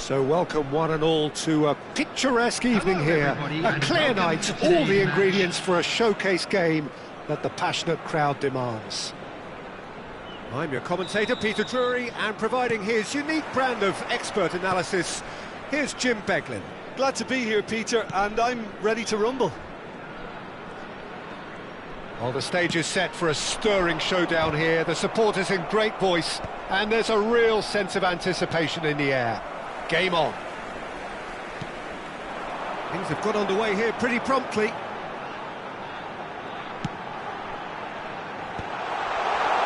So welcome one and all to a picturesque evening here, a clear night, all the ingredients for a showcase game that the passionate crowd demands. I'm your commentator, Peter Drury, and providing his unique brand of expert analysis, here's Jim Beglin. Glad to be here, Peter, and I'm ready to rumble. Well, the stage is set for a stirring showdown here, the supporters in great voice, and there's a real sense of anticipation in the air. Game on. Things have got underway here pretty promptly.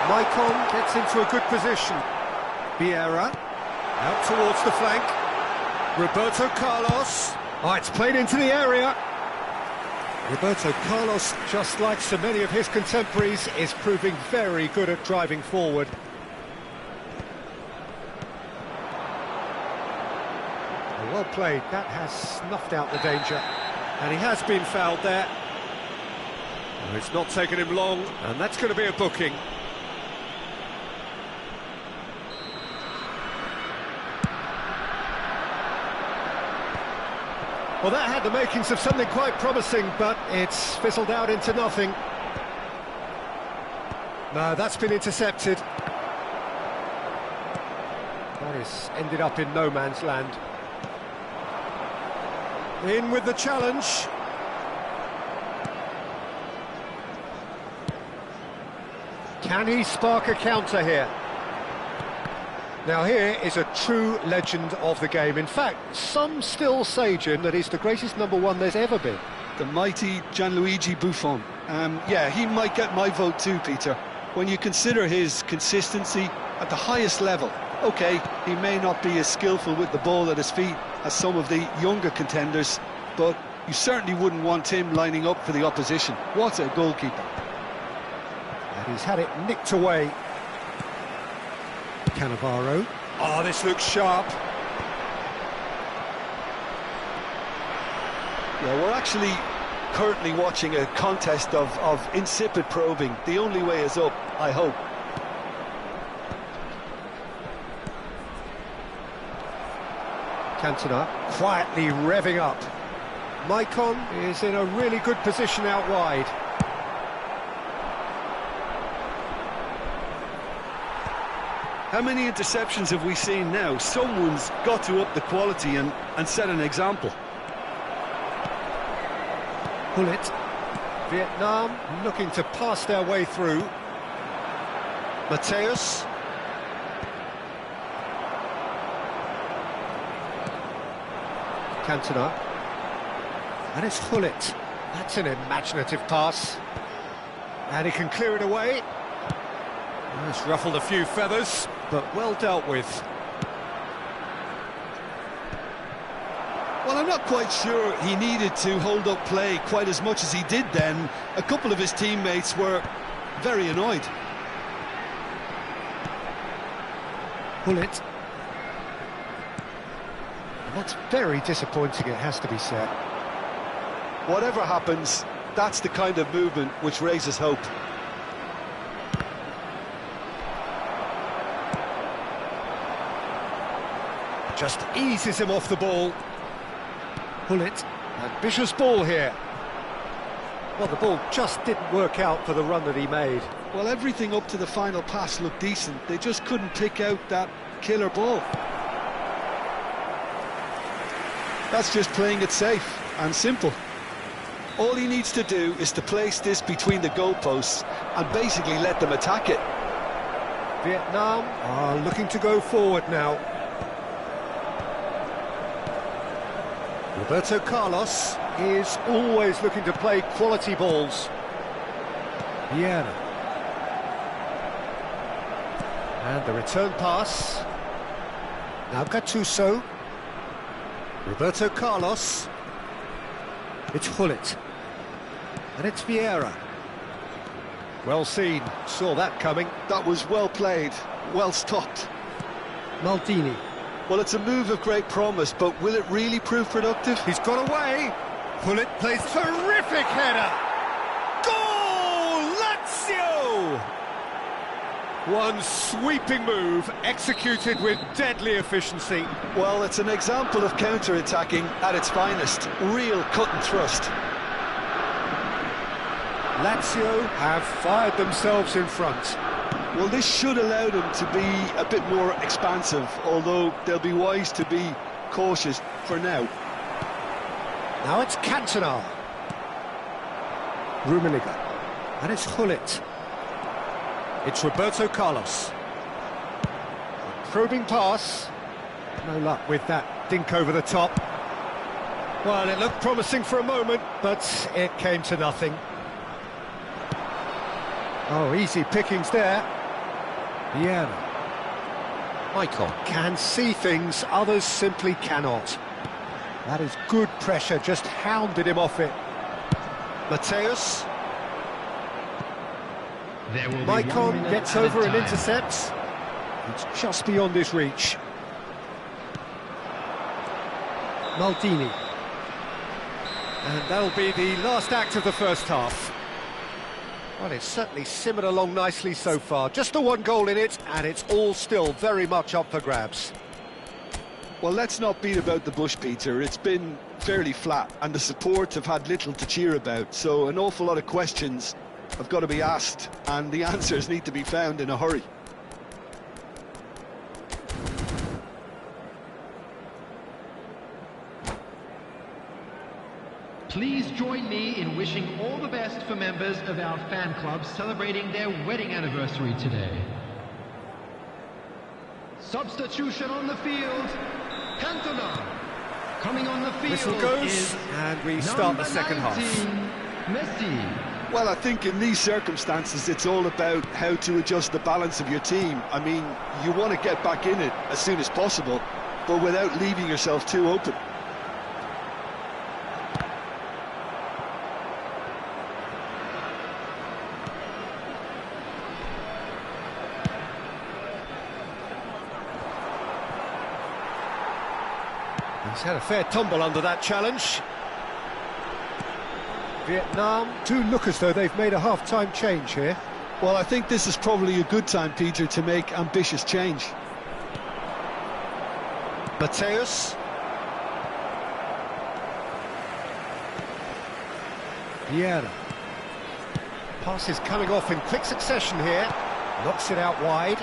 Maicon gets into a good position. Vieira out towards the flank. Roberto Carlos. Oh, it's played into the area. Roberto Carlos, just like so many of his contemporaries, is proving very good at driving forward. Well played, that has snuffed out the danger. And he has been fouled there. Oh, it's not taken him long, and that's going to be a booking. Well, that had the makings of something quite promising, but it's fizzled out into nothing. No, that's been intercepted. That has ended up in no man's land. In with the challenge. Can he spark a counter here? Now here is a true legend of the game. In fact, some still say, Jim, that he's the greatest number one there's ever been. The mighty Gianluigi Buffon. Yeah, he might get my vote too, Peter. When you consider his consistency at the highest level, okay, he may not be as skillful with the ball at his feet as some of the younger contenders, but you certainly wouldn't want him lining up for the opposition. What a goalkeeper. And he's had it nicked away. Cannavaro. Oh, this looks sharp. Yeah, we're actually currently watching a contest of insipid probing. The only way is up, I hope. Cantona quietly revving up. Maicon is in a really good position out wide. How many interceptions have we seen now? Someone's got to up the quality and set an example. Gullit. Vietnam looking to pass their way through. Mateus. Cantona. And it's Gullit. That's an imaginative pass. And he can clear it away. It's ruffled a few feathers, but well dealt with. Well, I'm not quite sure he needed to hold up play quite as much as he did then. A couple of his teammates were very annoyed. Gullit. That's very disappointing, it has to be said. Whatever happens, that's the kind of movement which raises hope. Just eases him off the ball. Gullit. Ambitious ball here. Well, the ball just didn't work out for the run that he made. Well, everything up to the final pass looked decent. They just couldn't pick out that killer ball. That's just playing it safe and simple. All he needs to do is to place this between the goalposts and basically let them attack it. Vietnam are looking to go forward now. Roberto Carlos is always looking to play quality balls. Vieira. And the return pass. Now Gattuso. Roberto Carlos. It's Gullit. And it's Vieira. Well seen, saw that coming. That was well played, well stopped. Maldini. Well, it's a move of great promise, but will it really prove productive? He's got away. Gullit plays terrific header. Goal! Lazio! One sweeping move, executed with deadly efficiency. Well, it's an example of counter-attacking at its finest. Real cut and thrust. Lazio have fired themselves in front. Well, this should allow them to be a bit more expansive, although they'll be wise to be cautious for now. Now it's Cantona. Rummenigge. And it's Gullit. It's Roberto Carlos. A probing pass. No luck with that dink over the top. Well, it looked promising for a moment, but it came to nothing. Oh, easy pickings there. Vieira. Michael can see things others simply cannot. That is good pressure, just hounded him off it. Mateus. Maicon gets over and intercepts. It's just beyond his reach. Maldini. And that'll be the last act of the first half. Well, it's certainly simmered along nicely so far. Just the one goal in it, and it's all still very much up for grabs. Well, let's not beat about the bush, Peter. It's been fairly flat, and the support have had little to cheer about, so an awful lot of questions have got to be asked, and the answers need to be found in a hurry. Please join me in wishing all the best for members of our fan club celebrating their wedding anniversary today. Substitution on the field, Cantona. Coming on the field Whistle goes, is and we start the second 19, half. Messi. Well, I think in these circumstances, it's all about how to adjust the balance of your team. I mean, you want to get back in it as soon as possible, but without leaving yourself too open. He's had a fair tumble under that challenge. Vietnam do look as though they've made a half-time change here. Well, I think this is probably a good time, Peter, to make ambitious change. Mateus. Vieira. Pass is coming off in quick succession here. Knocks it out wide.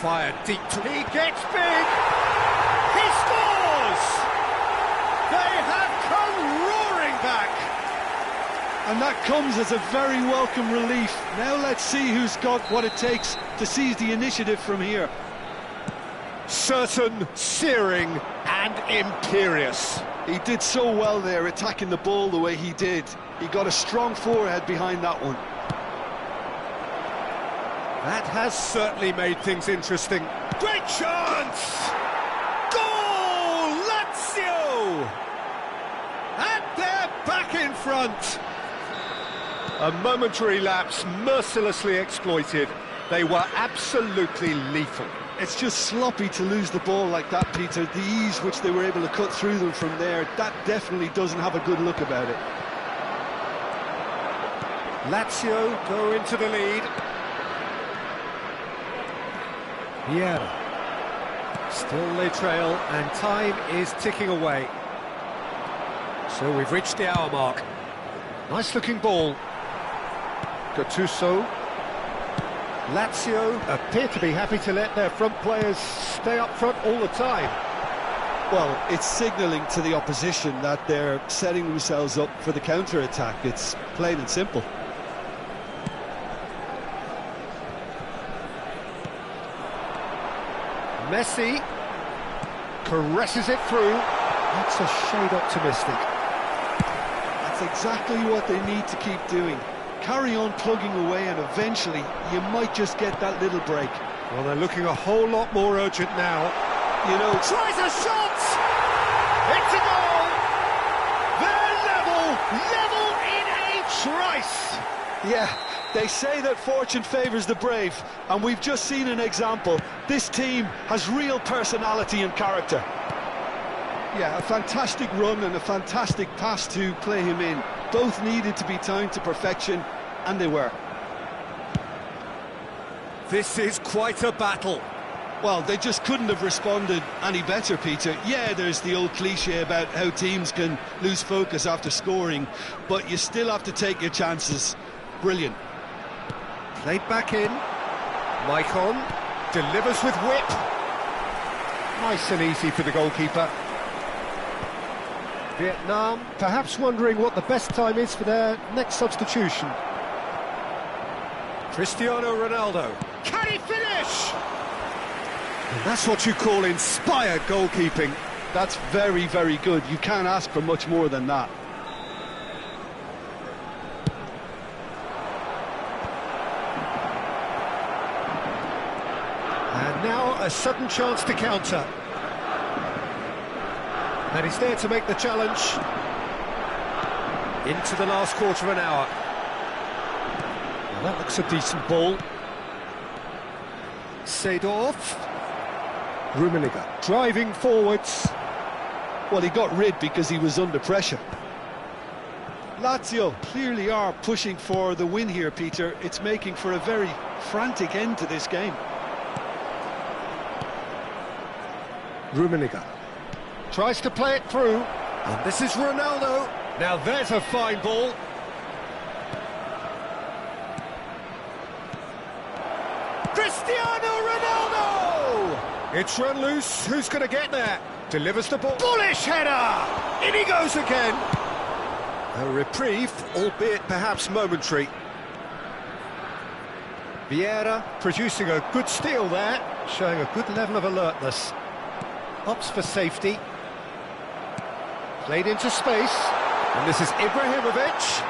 Fired deep to... He gets big! He scores! They have come roaring back! And that comes as a very welcome relief. Now let's see who's got what it takes to seize the initiative from here. Certain, searing and imperious. He did so well there, attacking the ball the way he did. He got a strong forehead behind that one. That has certainly made things interesting. Great chance! Goal! Lazio! And they're back in front. A momentary lapse mercilessly exploited. They were absolutely lethal. It's just sloppy to lose the ball like that, Peter. The ease which they were able to cut through them from there, that definitely doesn't have a good look about it. Lazio go into the lead. Vieira. Still they trail, and time is ticking away. So we've reached the hour mark. Nice looking ball. Gattuso. Lazio appear to be happy to let their front players stay up front all the time. Well, it's signalling to the opposition that they're setting themselves up for the counter-attack. It's plain and simple. Messi caresses it through. That's a shade optimistic. That's exactly what they need to keep doing. Carry on plugging away, and eventually you might just get that little break. Well, they're looking a whole lot more urgent now. You know, Tries a shot! It's a goal! They're level in a trice! yeah, they say that fortune favours the brave, and we've just seen an example. This team has real personality and character. Yeah, a fantastic run and a fantastic pass to play him in. Both needed to be timed to perfection, and they were. This is quite a battle. Well, they just couldn't have responded any better, Peter. Yeah, there's the old cliche about how teams can lose focus after scoring, but you still have to take your chances. Brilliant. Played back in. Maicon delivers with whip. Nice and easy for the goalkeeper. Vietnam perhaps wondering what the best time is for their next substitution. Cristiano Ronaldo. Can he finish? And that's what you call inspired goalkeeping. That's very, very good. You can't ask for much more than that. And now a sudden chance to counter. And he's there to make the challenge. Into the last quarter of an hour. Now that looks a decent ball. Seedorf. Rummenigge driving forwards. Well, he got rid because he was under pressure. Lazio clearly are pushing for the win here, Peter. It's making for a very frantic end to this game. Rummenigge tries to play it through, and this is Ronaldo. Now there's a fine ball. Cristiano Ronaldo! It's run loose, who's going to get there? Delivers the ball. Bullish header! In he goes again. A reprieve, albeit perhaps momentary. Vieira producing a good steal there, showing a good level of alertness. Opts for safety. Played into space. And this is Ibrahimovic.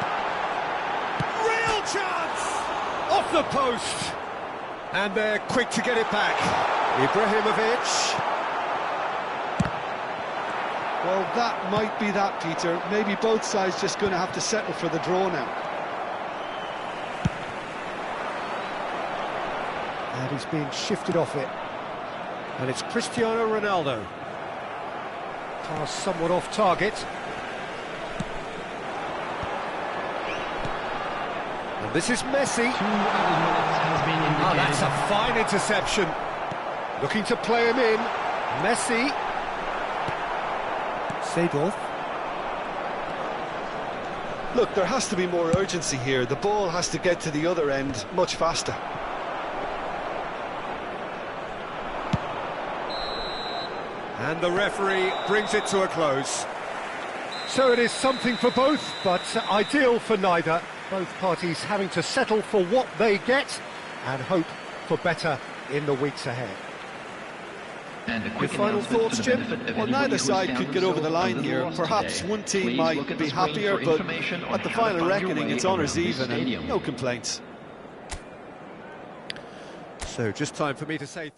Real chance! Off the post! And they're quick to get it back. Ibrahimovic. Well, that might be that, Peter. Maybe both sides just going to have to settle for the draw now. And he's being shifted off it. And it's Cristiano Ronaldo. Pass somewhat off target. And this is Messi. Oh, that's a fine interception. Looking to play him in. Messi. Seedorf. Look, there has to be more urgency here. The ball has to get to the other end much faster. And the referee brings it to a close. So it is something for both, but ideal for neither. Both parties having to settle for what they get and hope for better in the weeks ahead. And a quick Your final announcement thoughts, for the Jim? benefit of Well, anybody neither who side has could found get over the themselves line on here. loss Perhaps today. one team Please might look at be the screen happier, for but information on at the how to final find your reckoning, way it's honours around this even and stadium. no complaints. So just time for me to say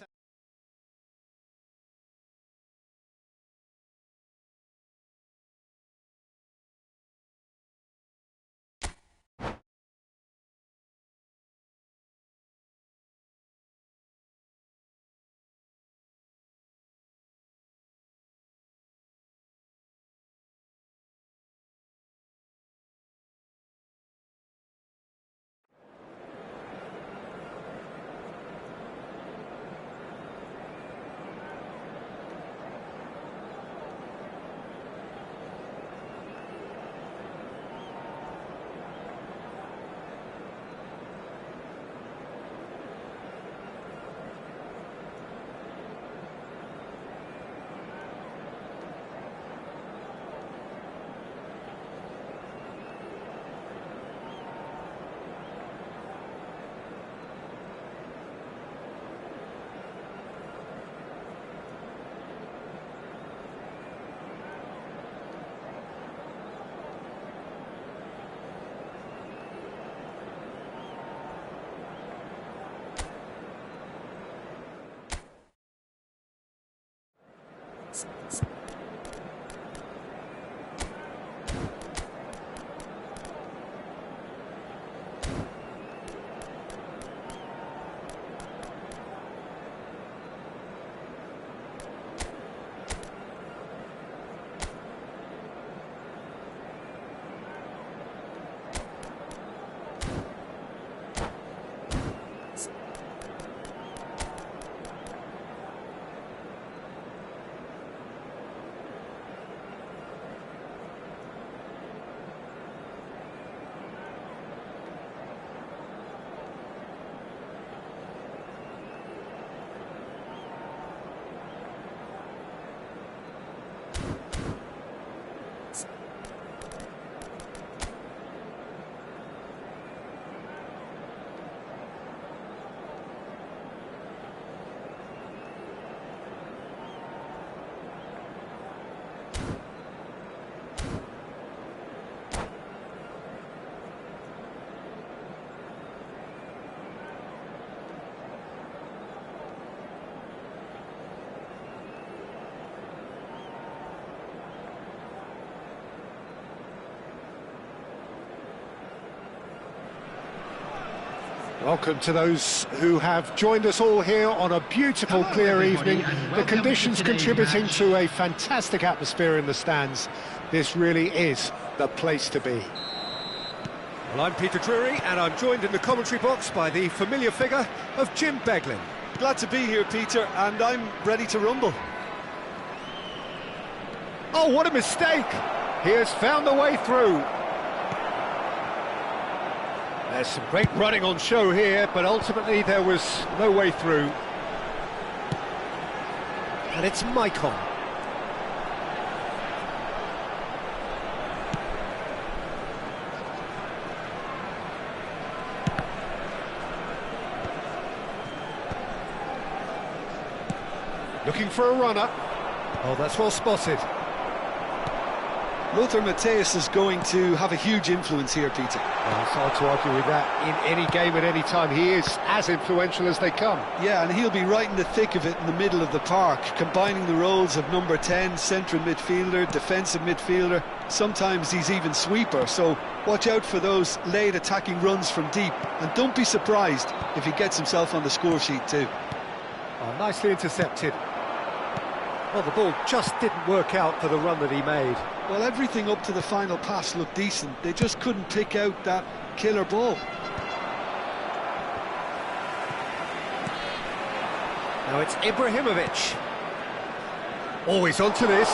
Welcome to those who have joined us all here on a beautiful, clear everybody, evening. and The welcome conditions to today's contributing match. to a fantastic atmosphere in the stands. This really is the place to be. Well, I'm Peter Drury, and I'm joined in the commentary box by the familiar figure of Jim Beglin. Glad to be here, Peter, and I'm ready to rumble. Oh, what a mistake! He has found the way through. There's some great running on show here, but ultimately there was no way through. And it's Maicon. Looking for a runner. Oh, that's well spotted. Lothar Matthäus is going to have a huge influence here, Peter. Well, it's hard to argue with that in any game at any time. He is as influential as they come. Yeah, and he'll be right in the thick of it in the middle of the park, combining the roles of number 10, central midfielder, defensive midfielder. Sometimes he's even sweeper, so watch out for those late attacking runs from deep. And don't be surprised if he gets himself on the score sheet too. Oh, nicely intercepted. Well, the ball just didn't work out for the run that he made. Well, everything up to the final pass looked decent. They just couldn't pick out that killer ball. Now it's Ibrahimovic. Always onto this.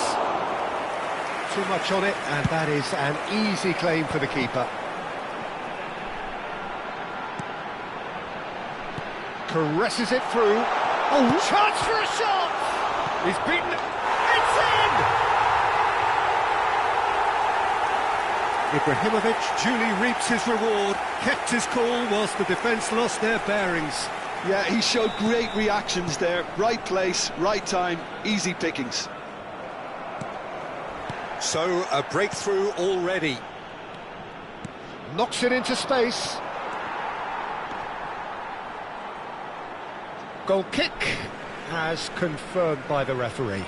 Too much on it, and that is an easy claim for the keeper. Caresses it through. Oh, chance for a shot! He's beaten. It's in! Ibrahimovic duly reaps his reward, kept his cool whilst the defence lost their bearings. Yeah, he showed great reactions there. Right place, right time, easy pickings. So, a breakthrough already. Knocks it into space. Goal kick, as confirmed by the referee.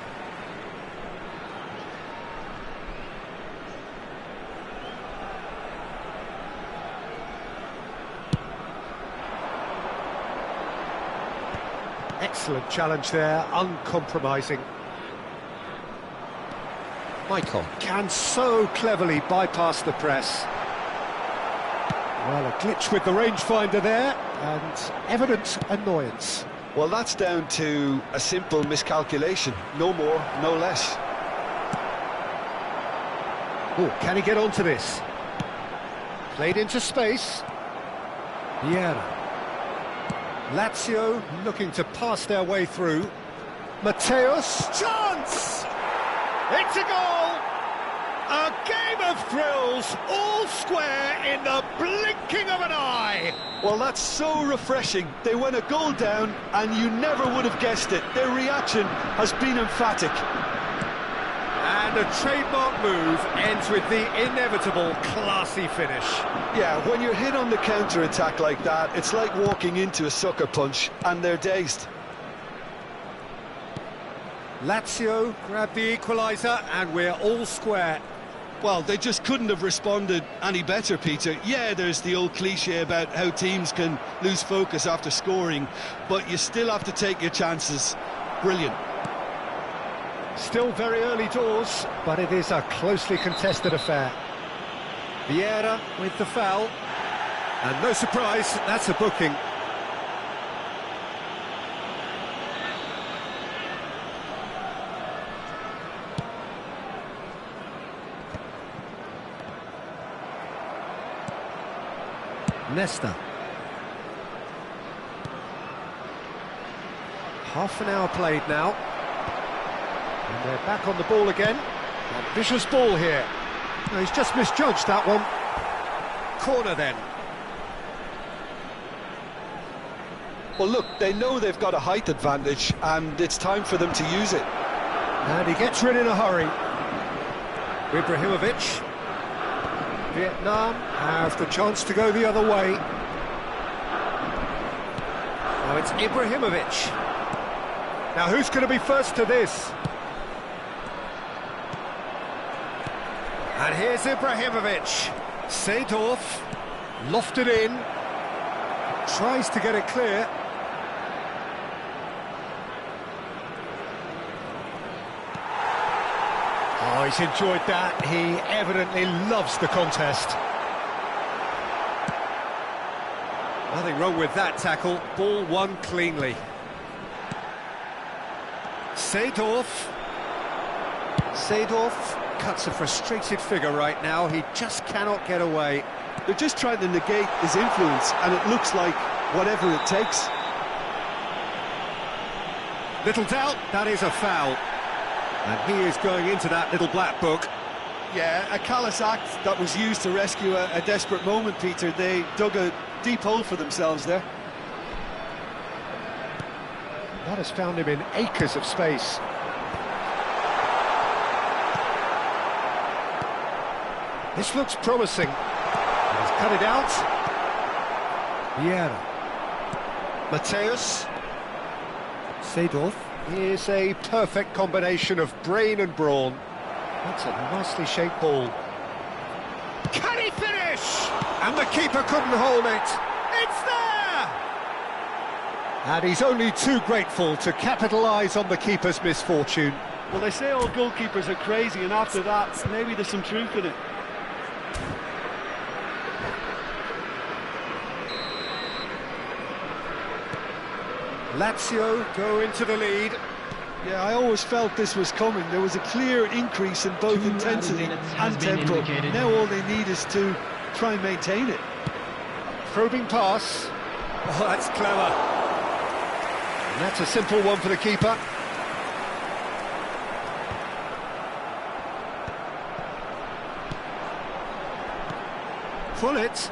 Excellent challenge there, uncompromising. Maicon can so cleverly bypass the press. Well, a glitch with the rangefinder there, and evident annoyance. Well, that's down to a simple miscalculation. No more, no less. Oh, can he get onto this? Played into space. Vieira. Lazio looking to pass their way through. Matthäus, chance! It's a goal! A game of thrills, all square in the blinking of an eye! Well, that's so refreshing. They went a goal down, and you never would have guessed it. Their reaction has been emphatic. And a trademark move ends with the inevitable classy finish. Yeah, when you're hit on the counter-attack like that, it's like walking into a sucker punch, and they're dazed. Lazio grab the equaliser, and we're all square. Well, they just couldn't have responded any better, Peter. Yeah, there's the old cliche about how teams can lose focus after scoring, but you still have to take your chances. Brilliant. Still very early doors, but it is a closely contested affair. Vieira with the foul, and no surprise, that's a booking. Nesta. Half an hour played now. And they're back on the ball again. Ambitious ball here. No, he's just misjudged that one. Corner then. Well, look, they know they've got a height advantage, and it's time for them to use it. And he gets rid in a hurry. Ibrahimovic. Vietnam have the chance to go the other way. Now it's Ibrahimovic. Now who's going to be first to this? And here's Ibrahimovic. Seedorf lofted in. Tries to get it clear. Oh, he's enjoyed that. He evidently loves the contest. Nothing wrong with that tackle. Ball won cleanly. Seedorf cuts a frustrated figure right now. He just cannot get away. They're just trying to negate his influence, and it looks like whatever it takes. Little doubt, that is a foul. And he is going into that little black book. Yeah, a callous act that was used to rescue a desperate moment, Peter. They dug a deep hole for themselves there. That has found him in acres of space. This looks promising. He's cut it out. Vieira. Mateus. Seedorf. Is a perfect combination of brain and brawn. That's a nicely shaped ball. Can he finish? And the keeper couldn't hold it. It's there! And he's only too grateful to capitalise on the keeper's misfortune. Well, they say all goalkeepers are crazy, and after that, maybe there's some truth in it. Lazio go into the lead. Yeah, I always felt this was coming. There was a clear increase in both intensity and tempo. Now all they need is to try and maintain it. Probing pass. Oh, that's clever. And that's a simple one for the keeper. Pull it.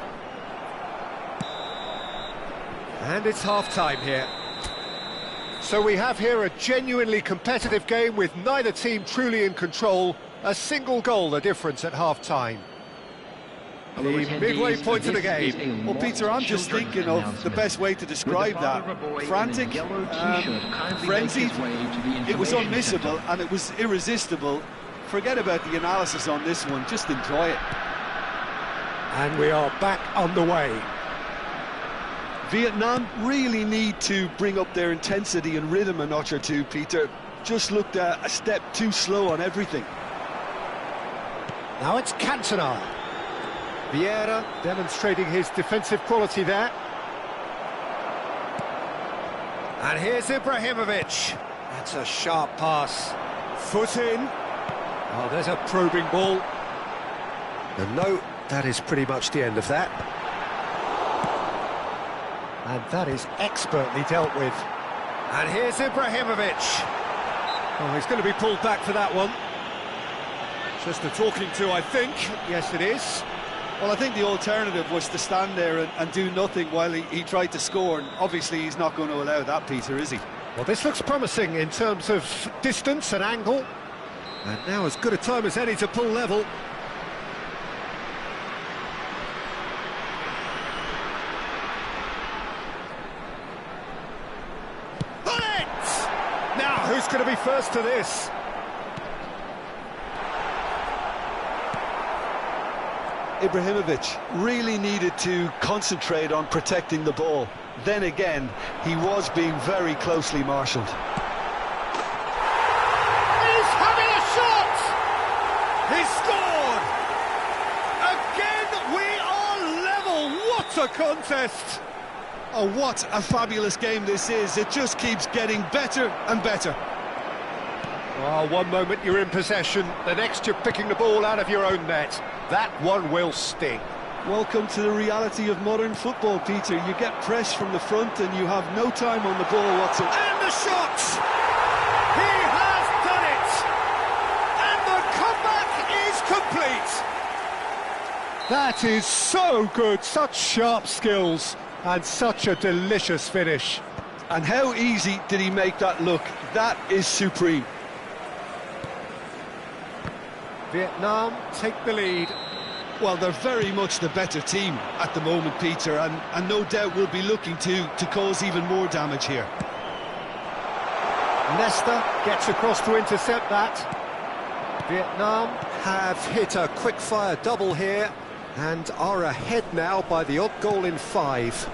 And it's half-time here. So we have here a genuinely competitive game with neither team truly in control. A single goal the difference at half-time. The midway point of the game. Well, Peter, I'm just thinking of the best way to describe that. Frantic, frenzied, it was unmissable and it was irresistible. Forget about the analysis on this one, just enjoy it. And we are back underway. Vietnam really need to bring up their intensity and rhythm a notch or two, Peter. Just looked a step too slow on everything. Now it's Cantona. Vieira demonstrating his defensive quality there. And here's Ibrahimovic. That's a sharp pass. Foot in. Oh, there's a probing ball. And no, that is pretty much the end of that. And that is expertly dealt with. And here's Ibrahimovic. Oh, he's going to be pulled back for that one. Just a talking to, I think. Yes, it is. Well, I think the alternative was to stand there and do nothing while he tried to score. And obviously, he's not going to allow that, Peter, is he? Well, this looks promising in terms of distance and angle. And now as good a time as any to pull level. Who's going to be first to this? Ibrahimovic really needed to concentrate on protecting the ball. Then again, he was being very closely marshalled. He's having a shot! He scored! Again, we are level! What a contest! Oh, what a fabulous game this is. It just keeps getting better and better. Oh, one moment you're in possession, the next you're picking the ball out of your own net. That one will sting. Welcome to the reality of modern football, Peter. You get pressed from the front and you have no time on the ball whatsoever. And the shot! He has done it! And the comeback is complete! That is so good, such sharp skills. And such a delicious finish. And how easy did he make that look? That is supreme. Vietnam take the lead. Well, they're very much the better team at the moment, Peter, and no doubt will be looking to cause even more damage here. Nesta gets across to intercept that. Vietnam have hit a quick-fire double here and are ahead now by the odd goal in 5.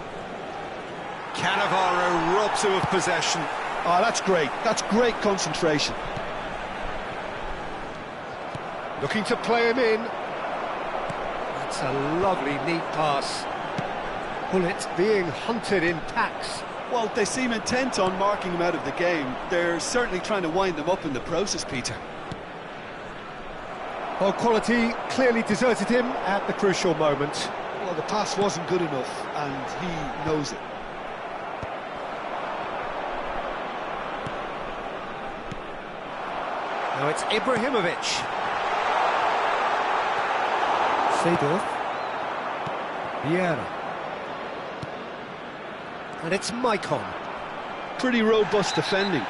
Cannavaro robs him of possession. Oh, that's great. That's great concentration. Looking to play him in. That's a lovely, neat pass. Bullet being hunted in packs. Well, they seem intent on marking him out of the game. They're certainly trying to wind them up in the process, Peter. Well, quality clearly deserted him at the crucial moment. Well, the pass wasn't good enough, and he knows it. Now it's Ibrahimovic. Seedorf. Vieira. And it's Maicon. Pretty robust defending.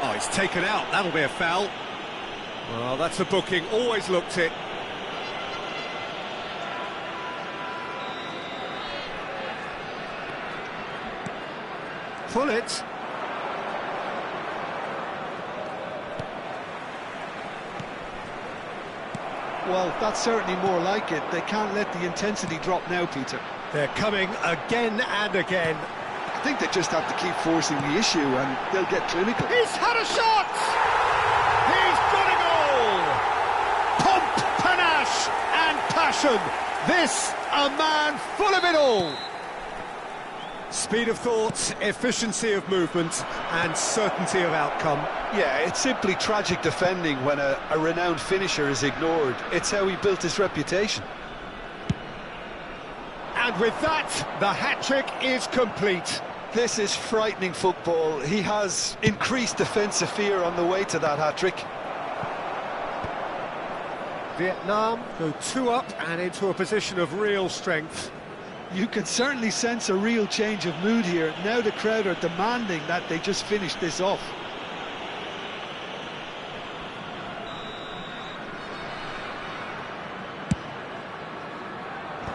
Oh, he's taken out. That'll be a foul. Well, that's a booking. Always looked it. Bullet. Well, that's certainly more like it. They can't let the intensity drop now, Peter. They're coming again and again. I think they just have to keep forcing the issue and they'll get clinical. He's had a shot! He's got a goal! Pomp, panache and passion. This, a man full of it all. Speed of thought, efficiency of movement and certainty of outcome. Yeah, it's simply tragic defending when a renowned finisher is ignored. It's how he built his reputation. And with that, the hat-trick is complete. This is frightening football. He has increased defensive fear on the way to that hat-trick. Vietnam go 2 up and into a position of real strength. You can certainly sense a real change of mood here. Now the crowd are demanding that they just finish this off.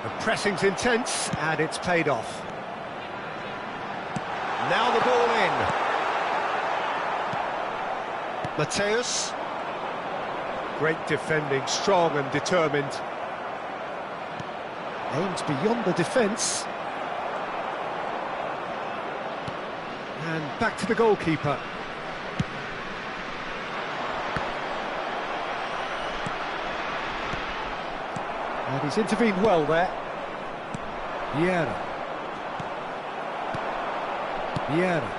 The pressing's intense and it's paid off. Now the ball in. Mateus. Great defending, strong and determined. Aims beyond the defence. And back to the goalkeeper. And he's intervened well there. Vieira. Vieira.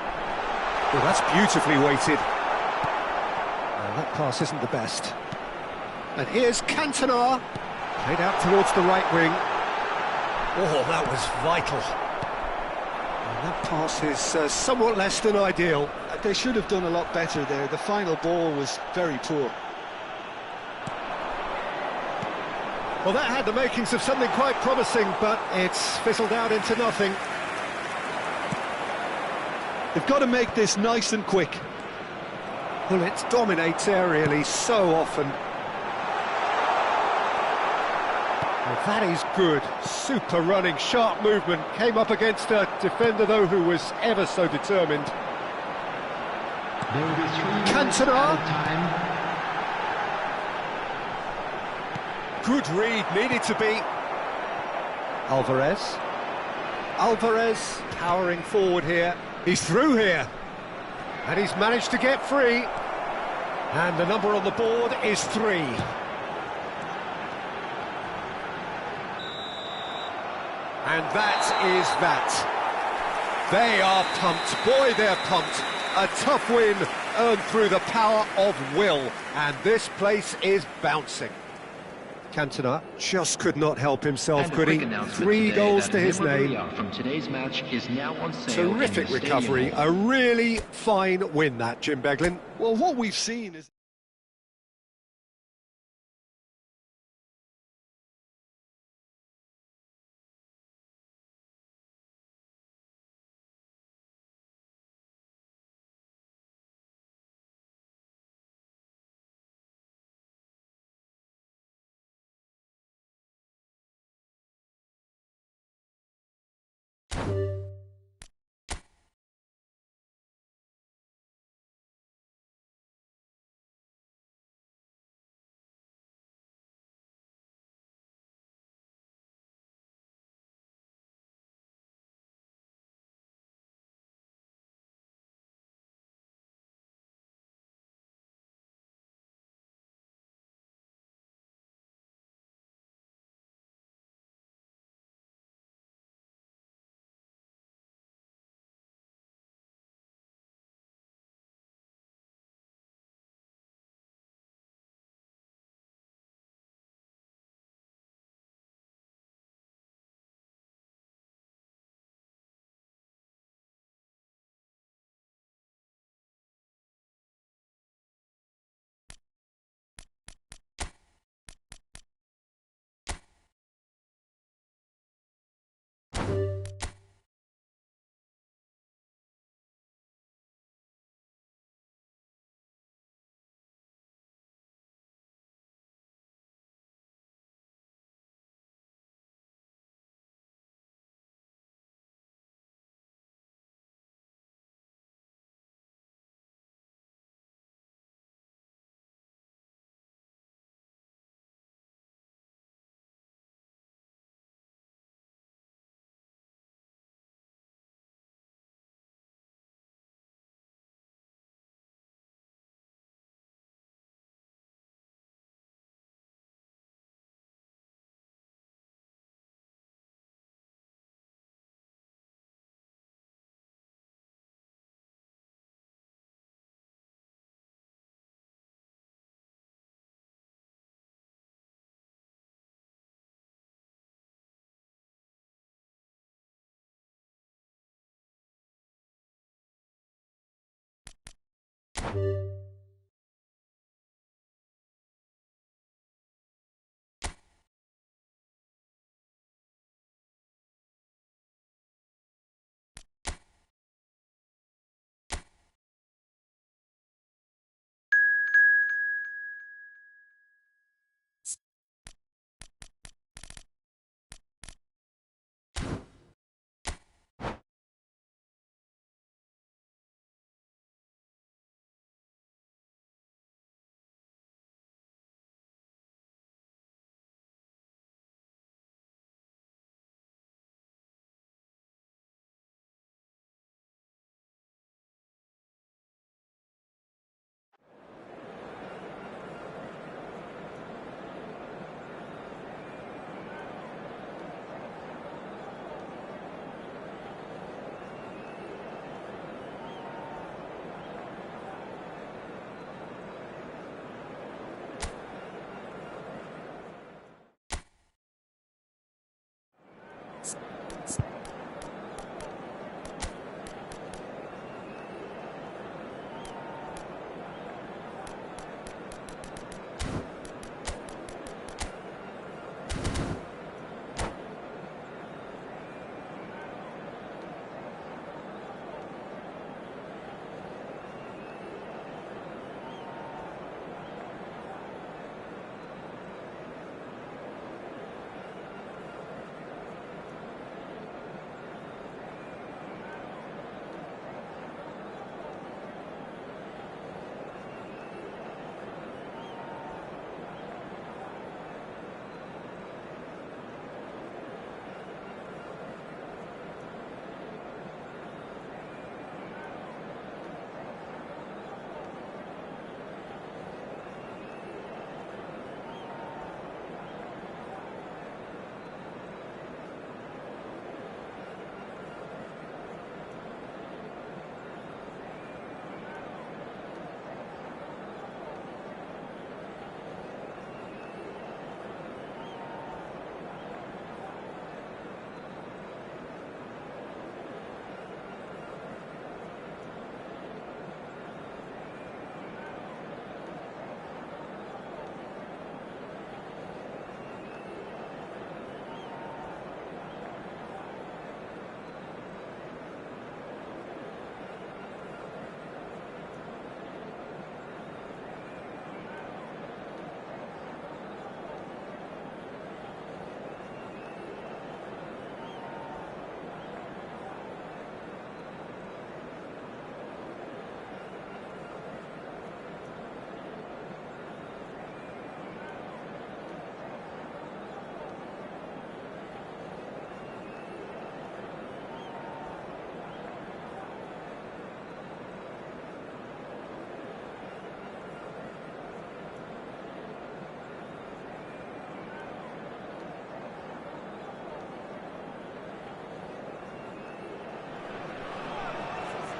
Oh, that's beautifully weighted. Well, that pass isn't the best. And here's Cantona. Played out towards the right wing. Oh, that was vital. And that pass is somewhat less than ideal. They should have done a lot better there. The final ball was very poor. Well, that had the makings of something quite promising, but it's fizzled out into nothing. They've got to make this nice and quick. Bullet dominates aerially so often. Well, that is good. Super running, sharp movement. Came up against a defender, though, who was ever so determined. There will be 3 Cantona. time. Good read, needed to be. Alvarez. Alvarez powering forward here. He's through here. And he's managed to get free. And the number on the board is 3. And that is that. They are pumped. Boy, they're pumped. A tough win earned through the power of will. And this place is bouncing. Cantona just could not help himself, could he? 3 goals to his name. From today's match is now on sale. Terrific recovery. A really fine win, that, Jim Beglin. Well, what we've seen is...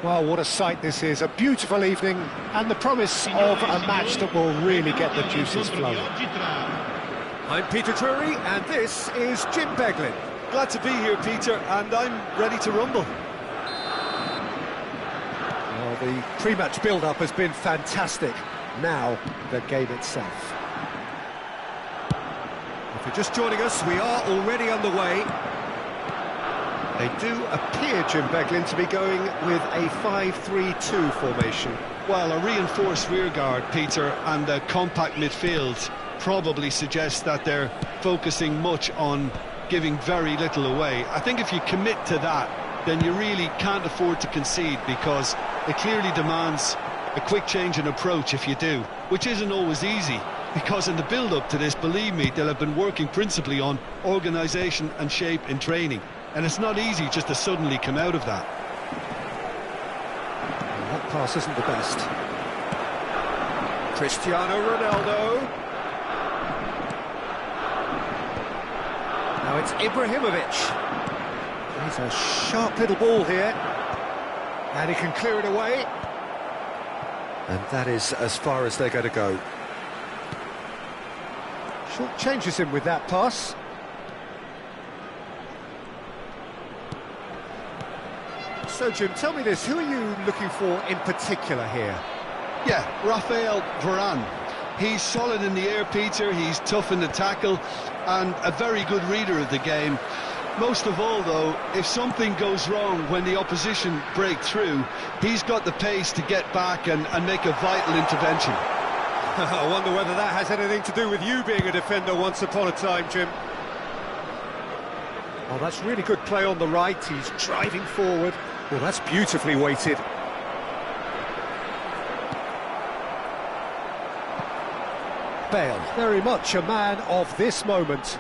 Well, what a sight this is. A beautiful evening and the promise of a match that will really get the juices flowing. I'm Peter Drury and this is Jim Beglin. Glad to be here, Peter, and I'm ready to rumble. Well, the pre-match build-up has been fantastic. Now, the game itself. If you're just joining us, we are already underway. They do appear, Jim Beglin, to be going with a 5-3-2 formation. Well, a reinforced rearguard, Peter, and a compact midfield probably suggests that they're focusing much on giving very little away. I think if you commit to that, then you really can't afford to concede, because it clearly demands a quick change in approach if you do, which isn't always easy, because in the build-up to this, believe me, they'll have been working principally on organisation and shape in training. And it's not easy just to suddenly come out of that. Well, that pass isn't the best. Cristiano Ronaldo. Now it's Ibrahimovic. He's a sharp little ball here. And he can clear it away. And that is as far as they're going to go. Short changes him with that pass. So, Jim, tell me this, who are you looking for in particular here? Yeah, Rafael Varane. He's solid in the air, Peter, he's tough in the tackle, and a very good reader of the game. Most of all, though, if something goes wrong when the opposition break through, he's got the pace to get back and make a vital intervention. I wonder whether that has anything to do with you being a defender once upon a time, Jim. Oh, that's really good play on the right. He's driving forward. Well, that's beautifully weighted. Bale, very much a man of this moment.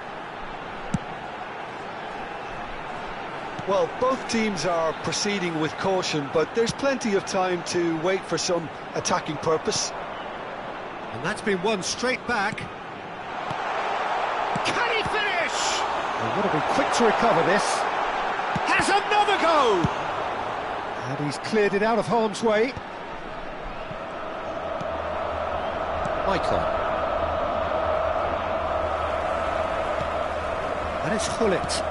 Well, both teams are proceeding with caution, but there's plenty of time to wait for some attacking purpose. And that's been won straight back. Can he finish? They've got to be quick to recover this. Has another go! And he's cleared it out of harm's way. Michael. And it's Hullet.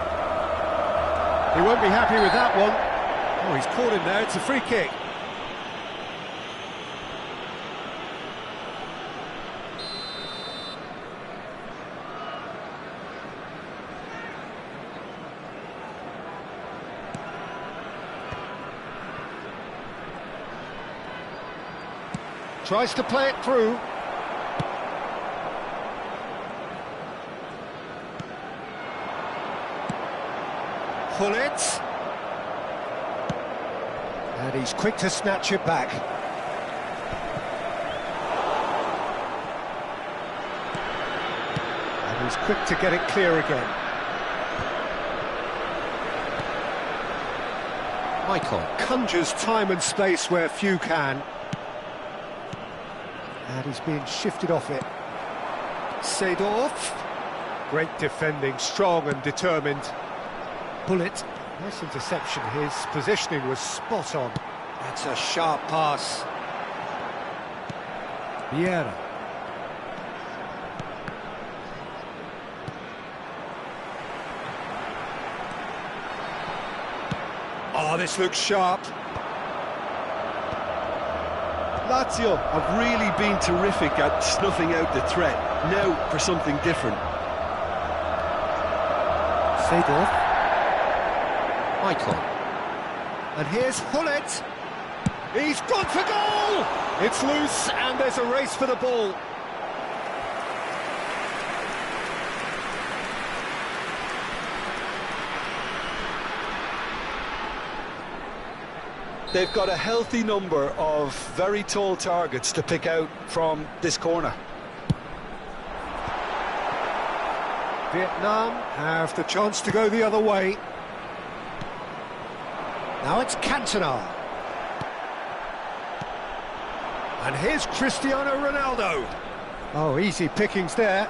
He won't be happy with that one. Oh, he's caught him there, it's a free kick. Tries to play it through. Hullet. And he's quick to snatch it back. And he's quick to get it clear again. Michael conjures time and space where few can. And he's being shifted off it. Seedorf. Great defending, strong and determined. Bullet, nice interception, his positioning was spot on. That's a sharp pass. Vieira. Oh, this looks sharp. Lazio have really been terrific at snuffing out the threat. Now for something different. Seedorf. Michael. And here's Hullet. He's gone for goal! It's loose and there's a race for the ball. They've got a healthy number of very tall targets to pick out from this corner. Vietnam have the chance to go the other way. Now it's Cantona. And here's Cristiano Ronaldo. Oh, easy pickings there.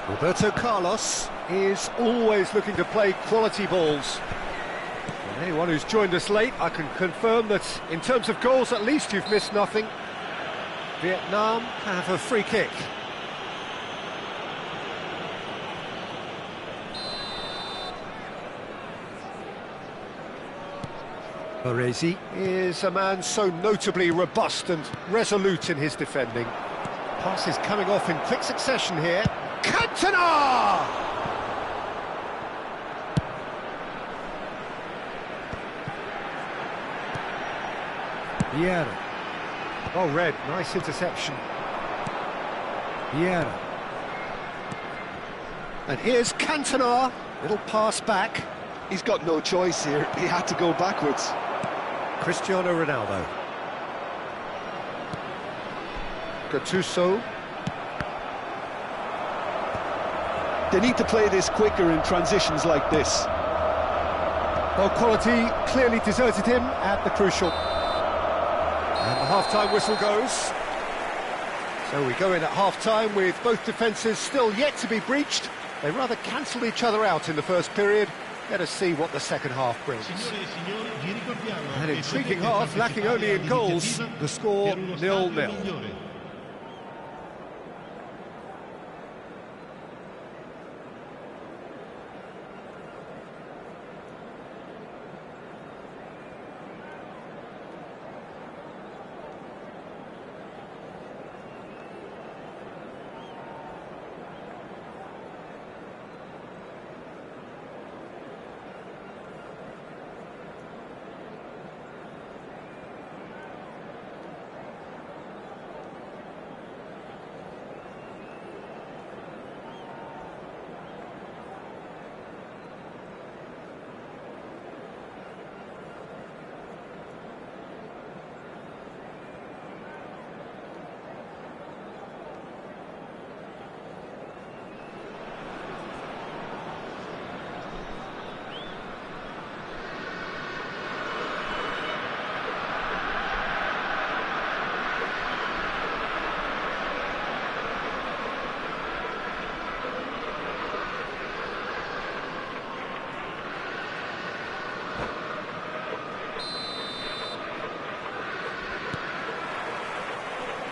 Roberto Carlos is always looking to play quality balls. And anyone who's joined us late, I can confirm that in terms of goals, at least you've missed nothing. Vietnam have a free kick. Baresi is a man so notably robust and resolute in his defending. Pass is coming off in quick succession here. Cantona! Vieira. Oh, Red, nice interception. Vieira. And here's Cantona. Little pass back. He's got no choice here. He had to go backwards. Cristiano Ronaldo. Gattuso. They need to play this quicker in transitions like this. Well, quality clearly deserted him at the crucial. And the half-time whistle goes. So we go in at half-time with both defences still yet to be breached. They rather cancelled each other out in the first period. Let us see what the second half brings. An intriguing half, lacking only in goals. The score 0-0.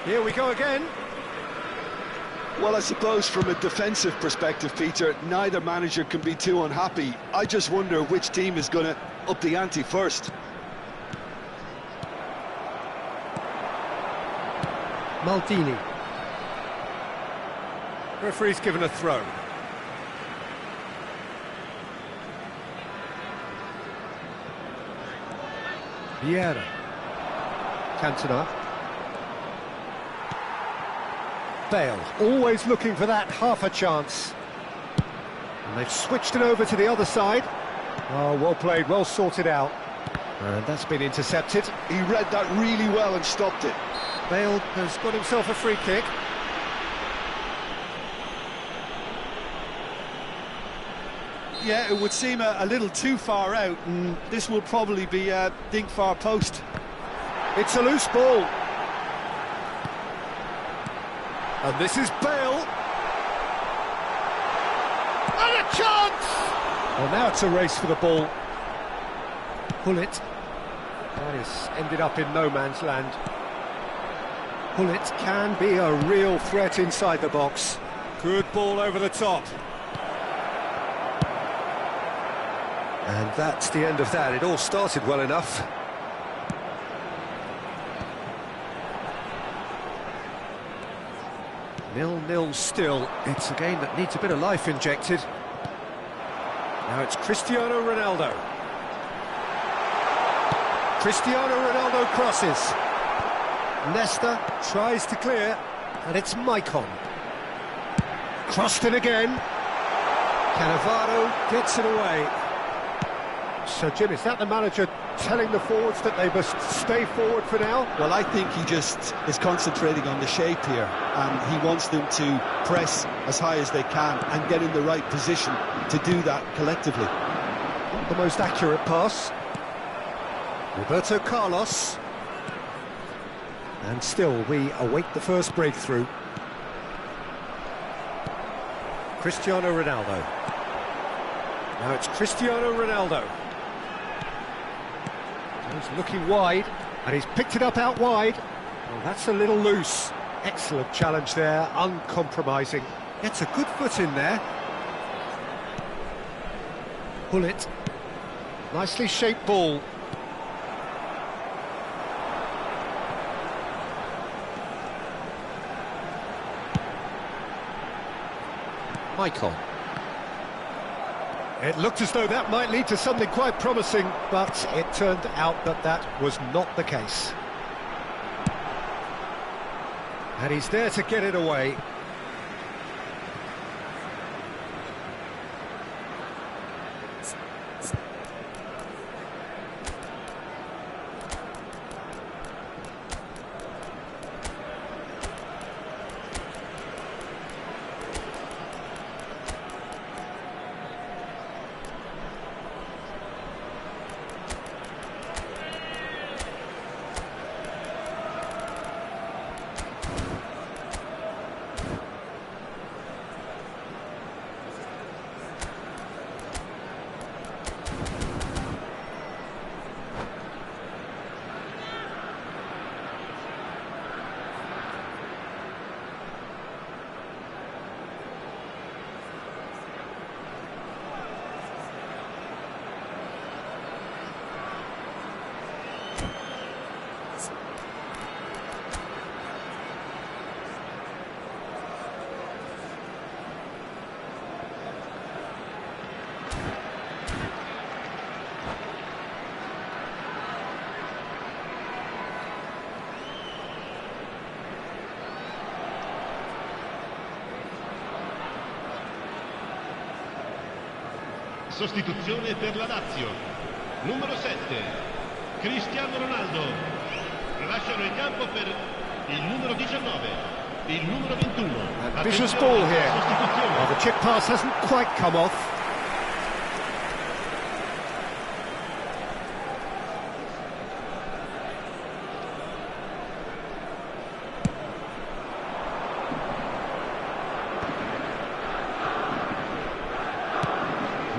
Here we go again. Well, I suppose from a defensive perspective, Peter, neither manager can be too unhappy. I just wonder which team is going to up the ante first. Maldini. Referee's given a throw. Vieira. Cantona. Bale, always looking for that half a chance. And they've switched it over to the other side. Oh, well played, well sorted out. And that's been intercepted. He read that really well and stopped it. Bale has got himself a free kick. Yeah, it would seem a little too far out, and this will probably be a dink far post. It's a loose ball. And this is Bale. And a chance! Well, now it's a race for the ball. Pullet. That is ended up in no man's land. Pullet can be a real threat inside the box. Good ball over the top. And that's the end of that. It all started well enough. Nil-nil still. It's a game that needs a bit of life injected. Now it's Cristiano Ronaldo. Cristiano Ronaldo crosses. Nesta tries to clear, and it's Maicon. Crossed in again. Cannavaro gets it away. So, Jim, is that the manager telling the forwards that they must stay forward for now? Well, I think he just is concentrating on the shape here, and he wants them to press as high as they can and get in the right position to do that collectively. Not the most accurate pass. Roberto Carlos. And still, we await the first breakthrough. Cristiano Ronaldo. Now it's Cristiano Ronaldo. He's looking wide, and he's picked it up out wide. Well, that's a little loose. Excellent challenge there, uncompromising. Gets a good foot in there. Pullet. Nicely shaped ball. Maicon. It looked as though that might lead to something quite promising, but it turned out that that was not the case. And he's there to get it away. Sostituzione per la Lazio. Numero 7, Cristiano Ronaldo. Lasciano il campo per il numero 19, il numero 21. Vicious ball here. Well, the chip pass hasn't quite come off.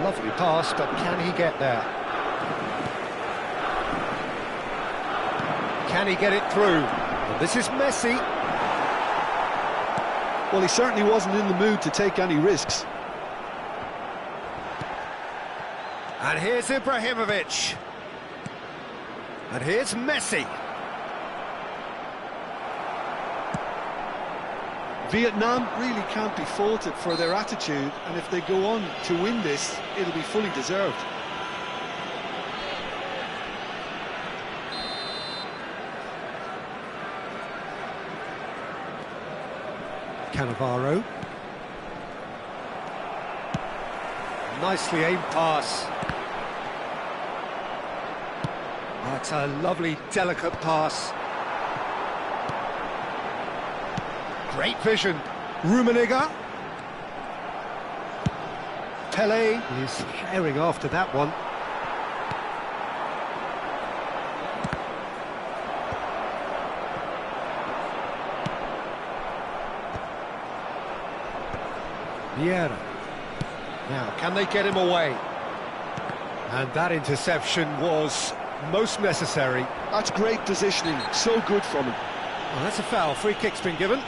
Lovely pass, but can he get there? Can he get it through? Well, this is Messi. Well, he certainly wasn't in the mood to take any risks. And here's Ibrahimovic. And here's Messi. Vietnam really can't be faulted for their attitude, and if they go on to win this, it'll be fully deserved. Cannavaro. Nicely aimed pass. That's a lovely, delicate pass. Great vision. Rummenigge. Pele is herring after that one. Vieira. Now, can they get him away? And that interception was most necessary. That's great positioning, so good from him. Well, that's a foul. Free kick's been given.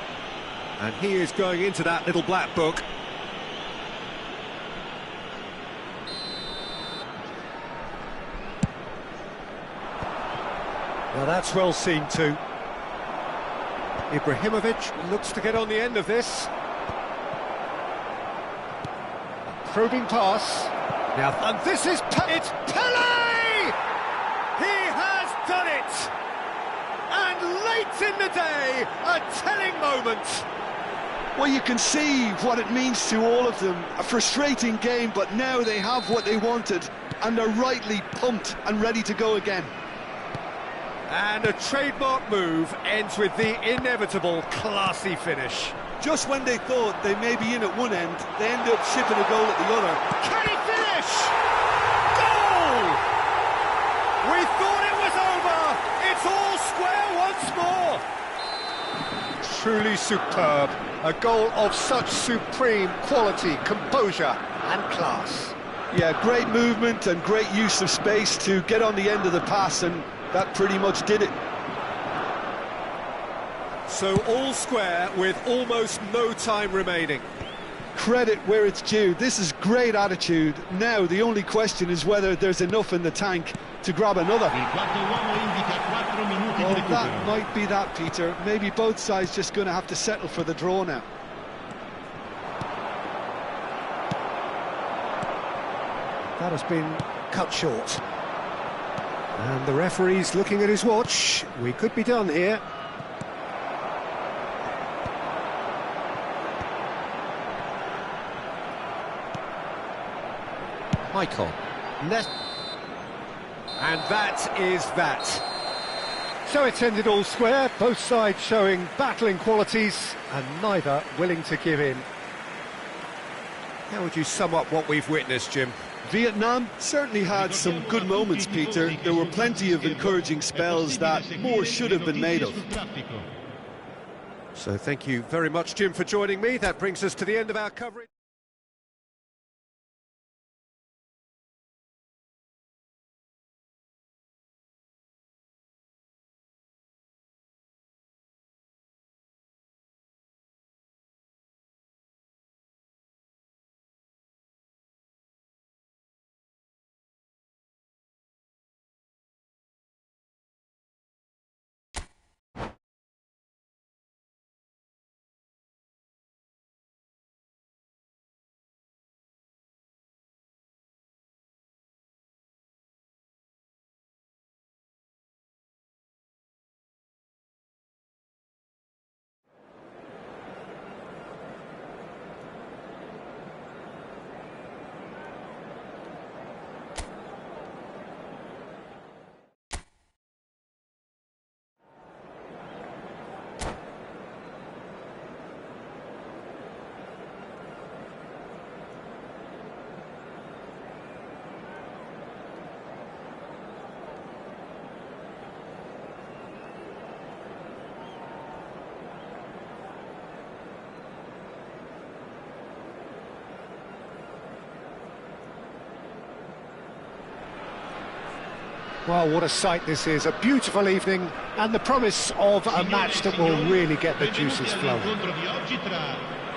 And he is going into that little black book. Now that's well seen too. Ibrahimovic looks to get on the end of this. Probing pass. Now, and this is it's Pele! He has done it! And late in the day, a telling moment. Well, you can see what it means to all of them. A frustrating game, but now they have what they wanted, and they're rightly pumped and ready to go again. And a trademark move ends with the inevitable classy finish. Just when they thought they may be in at one end, they end up shipping a goal at the other. Can he finish? Goal! We thought it was over. It's all square once more. Truly superb. A goal of such supreme quality, composure and class. Yeah, great movement and great use of space to get on the end of the pass, and that pretty much did it. So all square with almost no time remaining. Credit where it's due. This is great attitude. Now the only question is whether there's enough in the tank to grab another. Well, that might be that, Peter. Maybe both sides just going to have to settle for the draw now. That has been cut short. And the referee's looking at his watch. We could be done here. Michael. And that is that. So it's ended all square, both sides showing battling qualities and neither willing to give in. How would you sum up what we've witnessed, Jim? Vietnam certainly had some good moments, Peter. There were plenty of encouraging spells that more should have been made of. So thank you very much, Jim, for joining me. That brings us to the end of our coverage. Well, what a sight this is. A beautiful evening and the promise of a match that will really get the juices flowing.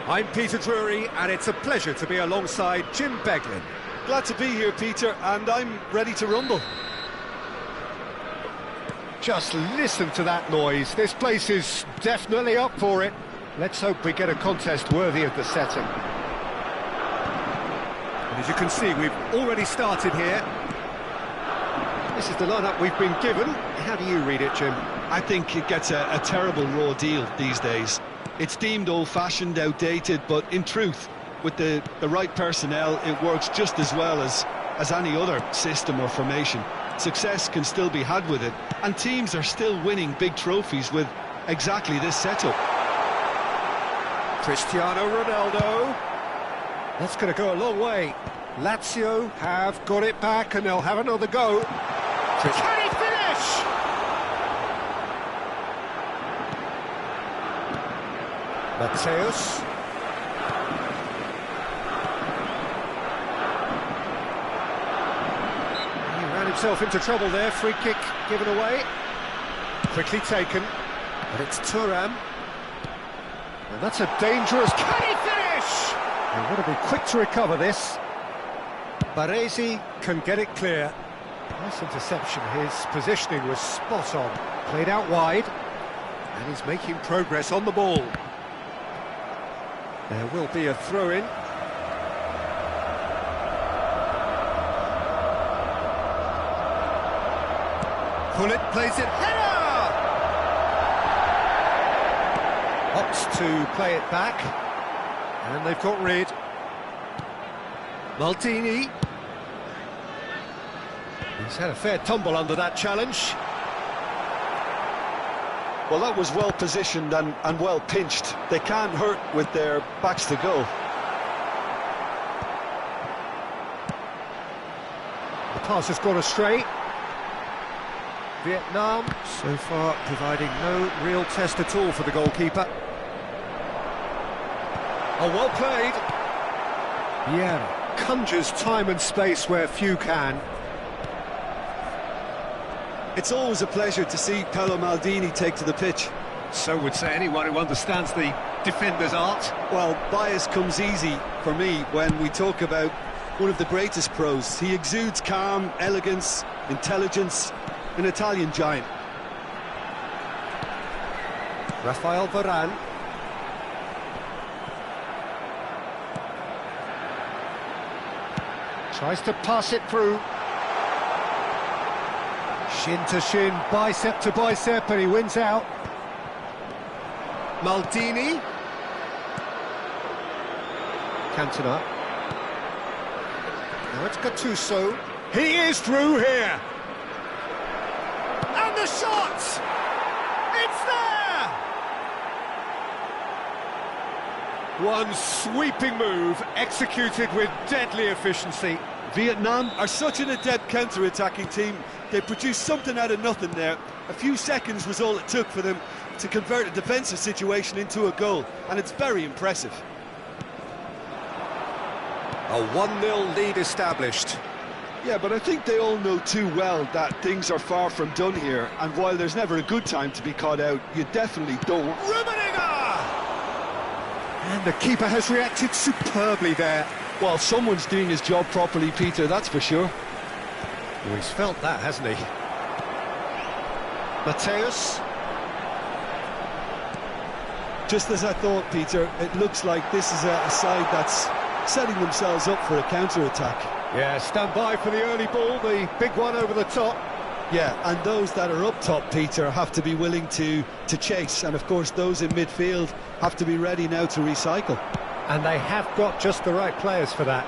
I'm Peter Drury, and it's a pleasure to be alongside Jim Beglin. Glad to be here, Peter, and I'm ready to rumble. Just listen to that noise. This place is definitely up for it. Let's hope we get a contest worthy of the setting. And as you can see, we've already started here. This is the lineup we've been given. How do you read it, Jim? I think it gets a terrible raw deal these days. It's deemed old-fashioned, outdated, but in truth, with the right personnel, it works just as well as any other system or formation. Success can still be had with it, and teams are still winning big trophies with exactly this setup. Cristiano Ronaldo. That's going to go a long way. Lazio have got it back, and they'll have another go. Can he finish? Mateus. He ran himself into trouble there. Free kick given away. Quickly taken. But it's Thuram. And that's a dangerous... Can he finish? They've got to be quick to recover this. Baresi can get it clear. Nice interception. His positioning was spot on. Played out wide. And he's making progress on the ball. There will be a throw-in. Pullet plays it. Header! Opts to play it back. And they've got rid. Maldini. He's had a fair tumble under that challenge. Well, that was well positioned and well pinched. They can't hurt with their backs to goal. The pass has gone astray. Vietnam so far providing no real test at all for the goalkeeper. Oh, well played. Yeah, conjures time and space where few can. It's always a pleasure to see Paolo Maldini take to the pitch. So would say anyone who understands the defender's art. Well, bias comes easy for me when we talk about one of the greatest pros. He exudes calm, elegance, intelligence, an Italian giant. Rafael Varane. Tries to pass it through. Shin to shin, bicep to bicep, and he wins out. Maldini. Cantona. Now it's Gattuso. He is through here. And the shot! It's there! One sweeping move, executed with deadly efficiency. Vietnam are such an adept counter-attacking team. They produced something out of nothing there. A few seconds was all it took for them to convert a defensive situation into a goal, and it's very impressive. A 1-0 lead established. Yeah, but I think they all know too well that things are far from done here, and while there's never a good time to be caught out, you definitely don't. Rummenigge! And the keeper has reacted superbly there. Well, someone's doing his job properly, Peter, that's for sure. Well, he's felt that, hasn't he? Mateus. Just as I thought, Peter, it looks like this is a side that's setting themselves up for a counter-attack. Yeah, stand by for the early ball, the big one over the top. Yeah, and those that are up top, Peter, have to be willing to chase. And, of course, those in midfield have to be ready now to recycle. And they have got just the right players for that.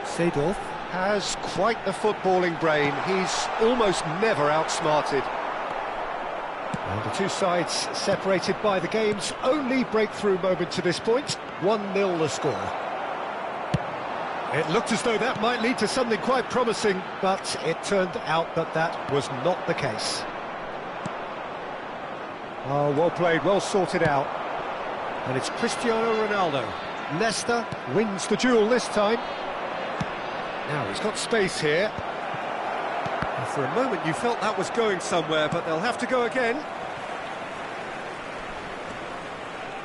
Seedorf has quite the footballing brain. He's almost never outsmarted. And the two sides separated by the game's only breakthrough moment to this point. 1-0 the score. It looked as though that might lead to something quite promising, but it turned out that that was not the case. Oh, well played, well sorted out. And it's Cristiano Ronaldo. Leicester wins the duel this time. Now he's got space here. And for a moment you felt that was going somewhere, but they'll have to go again.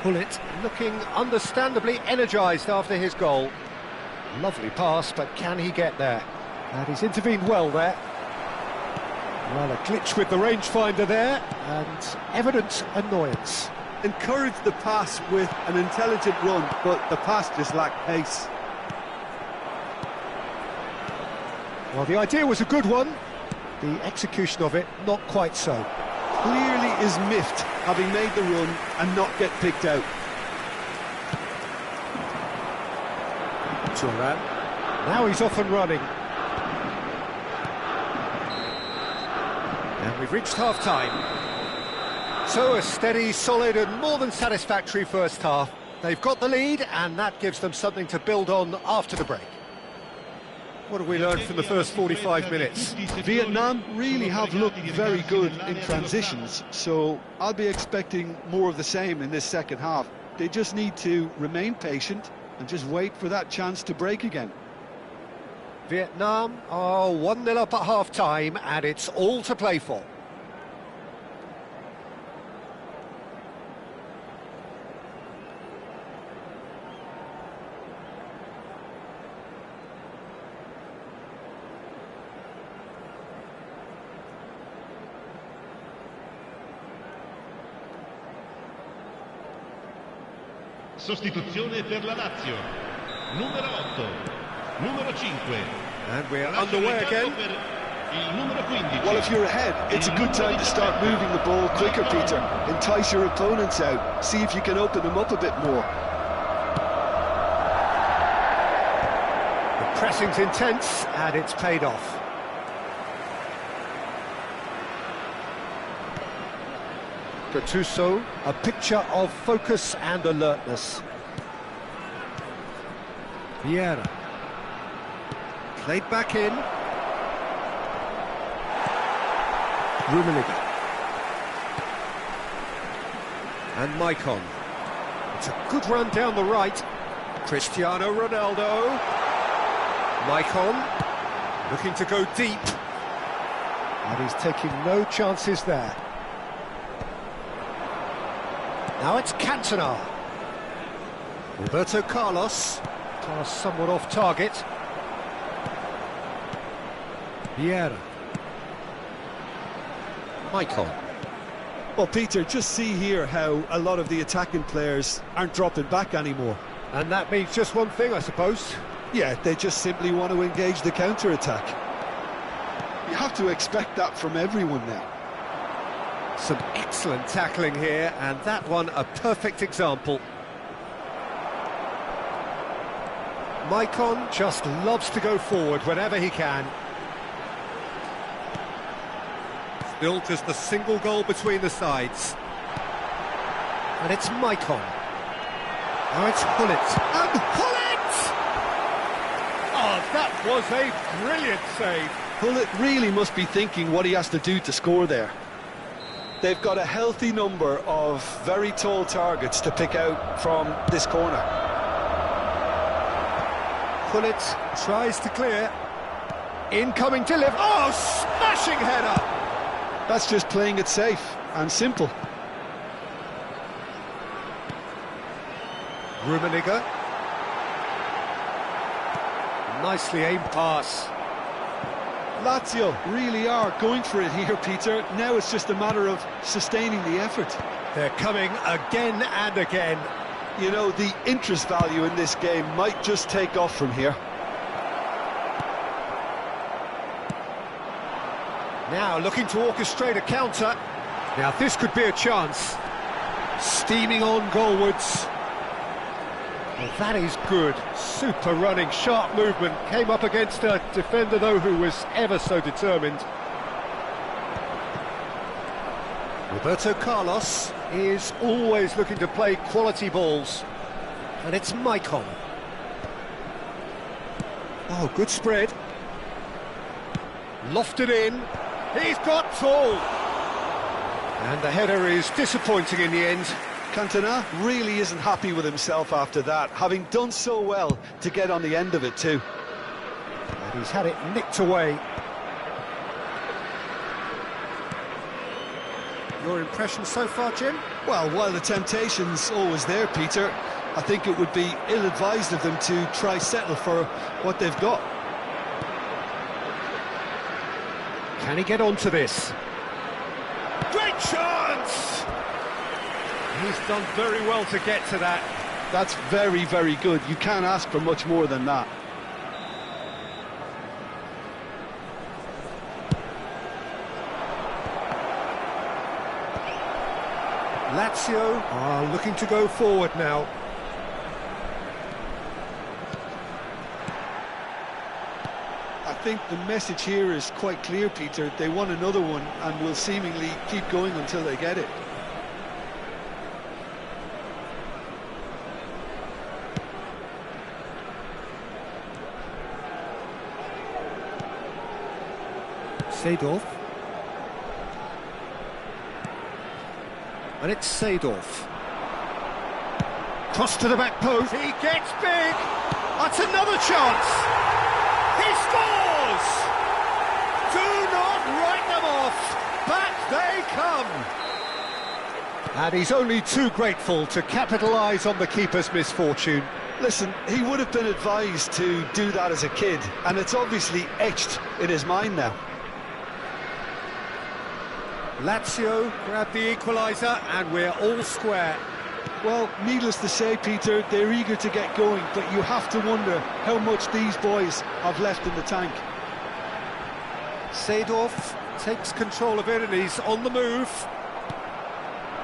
Gullit looking understandably energised after his goal. Lovely pass, but can he get there? And he's intervened well there. Well, a glitch with the rangefinder there, and evident annoyance. Encouraged the pass with an intelligent run, but the pass just lacked pace. Well, the idea was a good one. The execution of it, not quite so. Clearly is miffed, having made the run and not get picked out. Thuram. Now he's off and running. And we've reached half-time. So a steady, solid and more than satisfactory first half. They've got the lead and that gives them something to build on after the break. What have we learned from the first 45 minutes? Vietnam really have looked very good in transitions, so I'll be expecting more of the same in this second half. They just need to remain patient and just wait for that chance to break again. Vietnam are 1-0 up at half-time and it's all to play for. Sostituzione per la Lazio. Numero 8, numero 5. And we're underway again. Il numero 15. Well, if you're ahead, it's a good time to start moving the ball quicker, Peter. Entice your opponents out. See if you can open them up a bit more. The pressing's intense and it's paid off. Gattuso, a picture of focus and alertness. Vieira. Played back in. Rummenigge. And Maicon. It's a good run down the right. Cristiano Ronaldo. Maicon. Looking to go deep. And he's taking no chances there. Now it's Cantona. Roberto Carlos. Pass somewhat off target. Vieira. Maicon. Well, Peter, just see here how a lot of the attacking players aren't dropping back anymore. And that means just one thing, I suppose. Yeah, they just simply want to engage the counter-attack. You have to expect that from everyone now. Some excellent tackling here, and that one a perfect example. Maicon just loves to go forward whenever he can. Still just the single goal between the sides. And it's Maicon. Now it's Gullit. And Gullit! Oh, that was a brilliant save. Gullit really must be thinking what he has to do to score there. They've got a healthy number of very tall targets to pick out from this corner. Gullit tries to clear. Incoming delivery. Oh, smashing header! That's just playing it safe and simple. Rummenigge. Nicely aimed pass. Lazio really are going for it here, Peter. Now it's just a matter of sustaining the effort. They're coming again and again. You know, the interest value in this game might just take off from here. Now looking to orchestrate a counter. Now this could be a chance. Steaming on goalwards. Well, that is good. Super running, sharp movement. Came up against a defender, though, who was ever so determined. Roberto Carlos is always looking to play quality balls. And it's Maicon. Oh, good spread. Lofted in. He's got tall. And the header is disappointing in the end. Cantona really isn't happy with himself after that, having done so well to get on the end of it too. And he's had it nicked away. Your impression so far, Jim? Well, while the temptation's always there, Peter, I think it would be ill-advised of them to try settle for what they've got. Can he get onto this? Great chance! He's done very well to get to that. That's very, very good. You can't ask for much more than that. Lazio are looking to go forward now. I think the message here is quite clear, Peter. They want another one and will seemingly keep going until they get it. Seedorf. And it's Seedorf. Cross to the back post. He gets big. That's another chance. He scores! Do not write them off. Back they come. And he's only too grateful to capitalise on the keeper's misfortune. Listen, he would have been advised to do that as a kid, and it's obviously etched in his mind now. Lazio grab the equaliser and we're all square. Well, needless to say, Peter, they're eager to get going, but you have to wonder how much these boys have left in the tank. Seedorf takes control of it and he's on the move.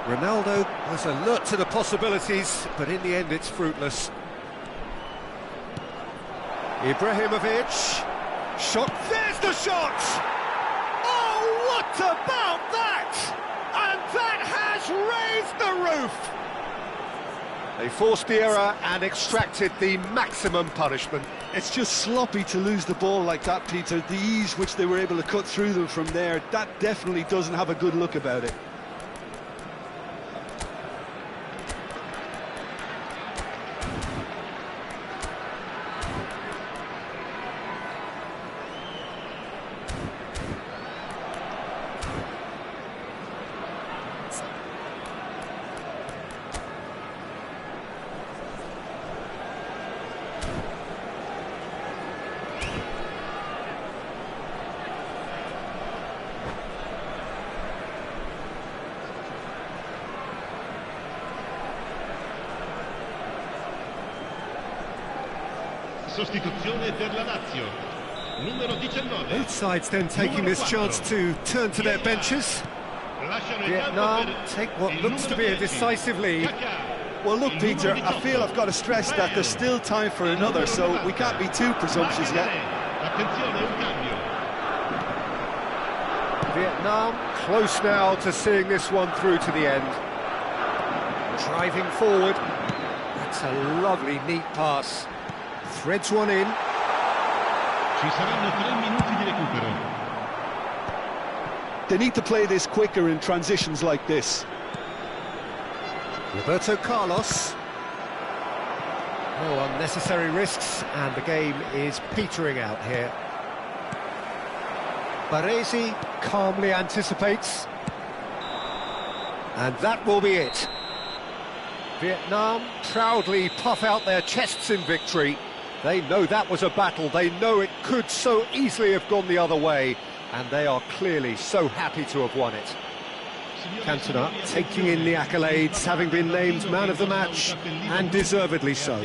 Ronaldo was alert to the possibilities, but in the end it's fruitless. Ibrahimovic. Shot. There's the shot! Oh, what about that? And that has raised the roof! They forced the error and extracted the maximum punishment. It's just sloppy to lose the ball like that, Peter. The ease which they were able to cut through them from there, that definitely doesn't have a good look about it. Sostituzione per la Lazio. Numero 19. Both sides then taking this chance to turn to their benches. Vietnam take what looks to be a decisive lead. Well, look, Peter, I feel I've got to stress that there's still time for another, so we can't be too presumptuous yet. Attenzione, un cambio. Vietnam close now to seeing this one through to the end. Driving forward. That's a lovely, neat pass. Threads one in. Ci saranno 3 minuti di recupero. They need to play this quicker in transitions like this. Roberto Carlos. No unnecessary risks, and the game is petering out here. Baresi calmly anticipates. And that will be it. Vietnam proudly puff out their chests in victory. They know that was a battle, they know it could so easily have gone the other way, and they are clearly so happy to have won it. Cantona taking in the accolades, having been named man of the match, and deservedly so.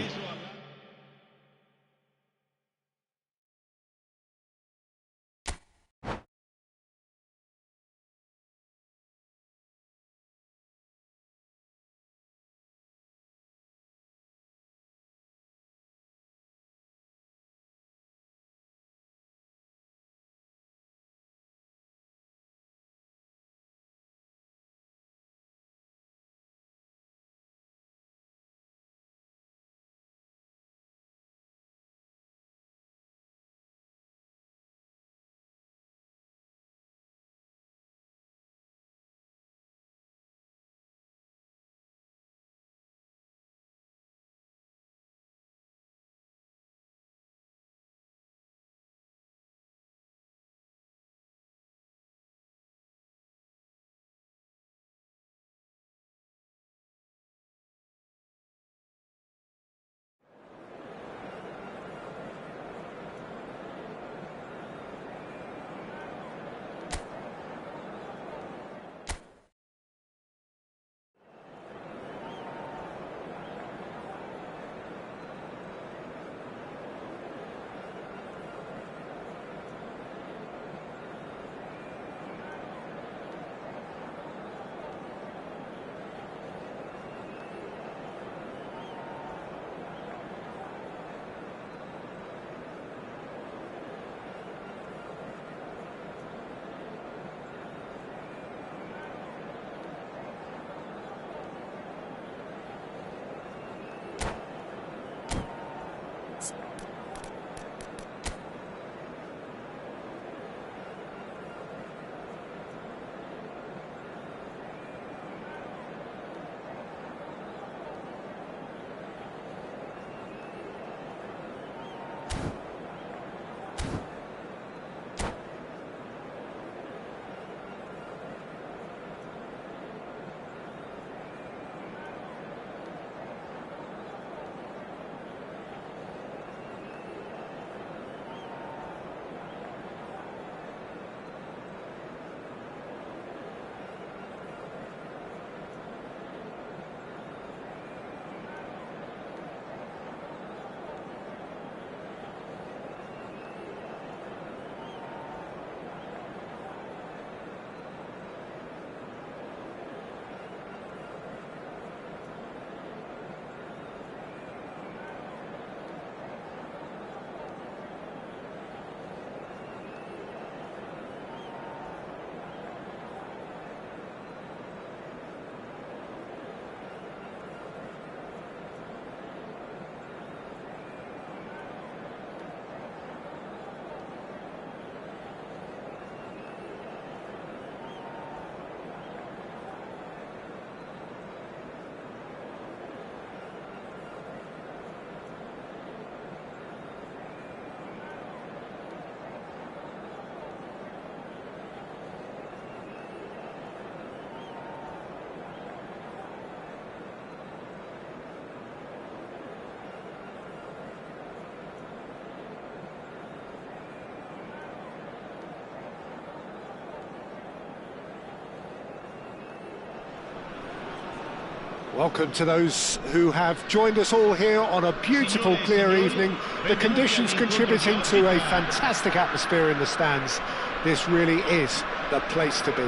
Welcome to those who have joined us all here on a beautiful, clear evening. The conditions contributing to a fantastic atmosphere in the stands. This really is the place to be.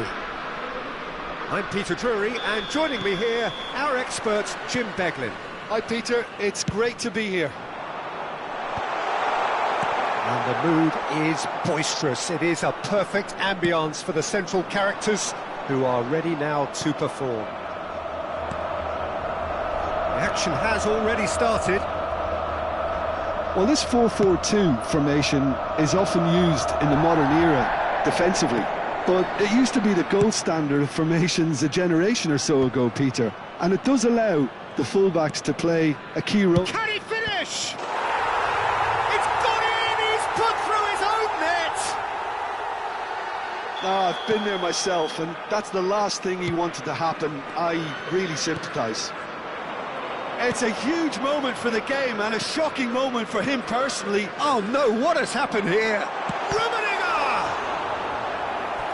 I'm Peter Drury, and joining me here, our expert, Jim Beglin. Hi, Peter. It's great to be here. And the mood is boisterous. It is a perfect ambience for the central characters who are ready now to perform. The action has already started. Well, this 4-4-2 formation is often used in the modern era defensively, but it used to be the gold standard of formations a generation or so ago, Peter, and it does allow the fullbacks to play a key role. Can he finish? It's gone in! He's put through his own net! I've been there myself, and that's the last thing he wanted to happen. I really sympathise. It's a huge moment for the game and a shocking moment for him personally. Oh no, what has happened here? Rummenigge!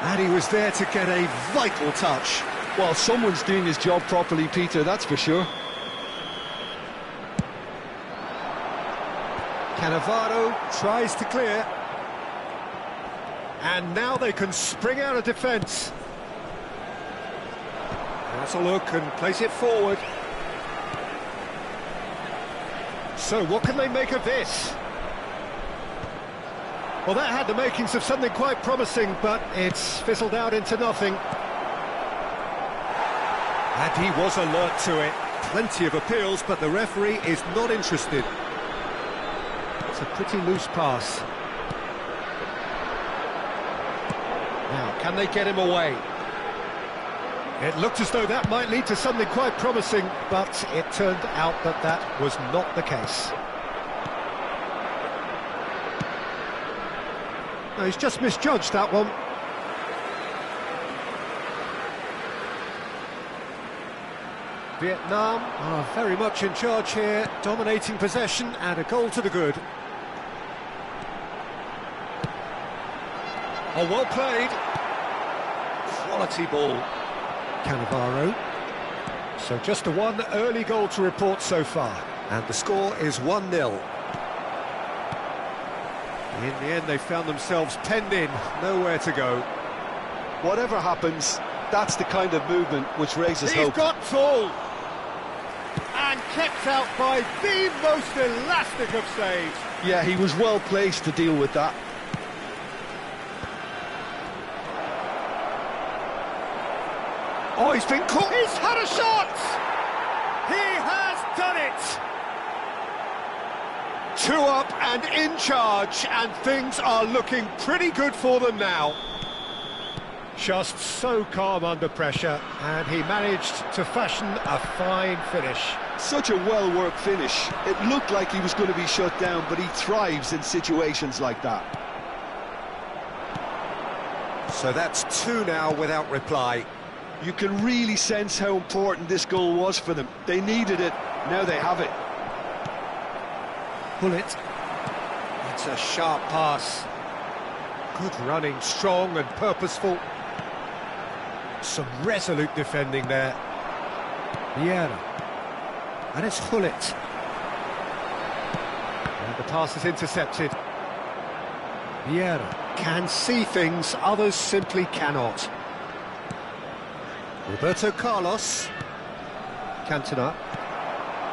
And he was there to get a vital touch. Well, someone's doing his job properly, Peter, that's for sure. Cannavaro tries to clear. And now they can spring out of defence. That's a look and place it forward. So what can they make of this? Well, that had the makings of something quite promising, but it's fizzled out into nothing. And he was alert to it. Plenty of appeals, but the referee is not interested. It's a pretty loose pass. Now, can they get him away? It looked as though that might lead to something quite promising, but it turned out that that was not the case. No, he's just misjudged that one. Vietnam are very much in charge here, dominating possession and a goal to the good. Oh, well played. Quality ball. Cannavaro. So just the one early goal to report so far. And the score is 1-0. In the end, they found themselves penned in, nowhere to go. Whatever happens, that's the kind of movement which raises hope. He's got tall! And kept out by the most elastic of saves. Yeah, he was well placed to deal with that. Oh, he's been caught. He's had a shot! He has done it! 2 up and in charge, and things are looking pretty good for them now. Just so calm under pressure, and he managed to fashion a fine finish. Such a well-worked finish. It looked like he was going to be shut down, but he thrives in situations like that. So that's 2 now without reply. You can really sense how important this goal was for them. They needed it, now they have it. Bullet. It's a sharp pass. Good running, strong and purposeful. Some resolute defending there. Vieira. And it's Hullet. And the pass is intercepted. Vieira can see things others simply cannot. Roberto Carlos. Cantona.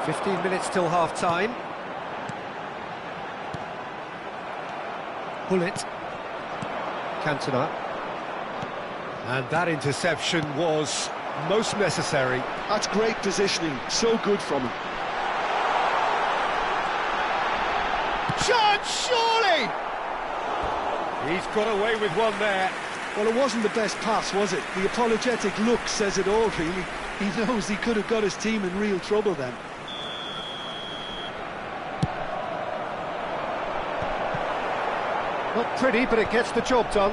15 minutes till half-time. Hullet. Cantona. And that interception was most necessary. That's great positioning, so good from him. Chance, surely! He's got away with one there. Well, it wasn't the best pass, was it? The apologetic look says it all, really. He knows he could have got his team in real trouble then. Not pretty, but it gets the job done.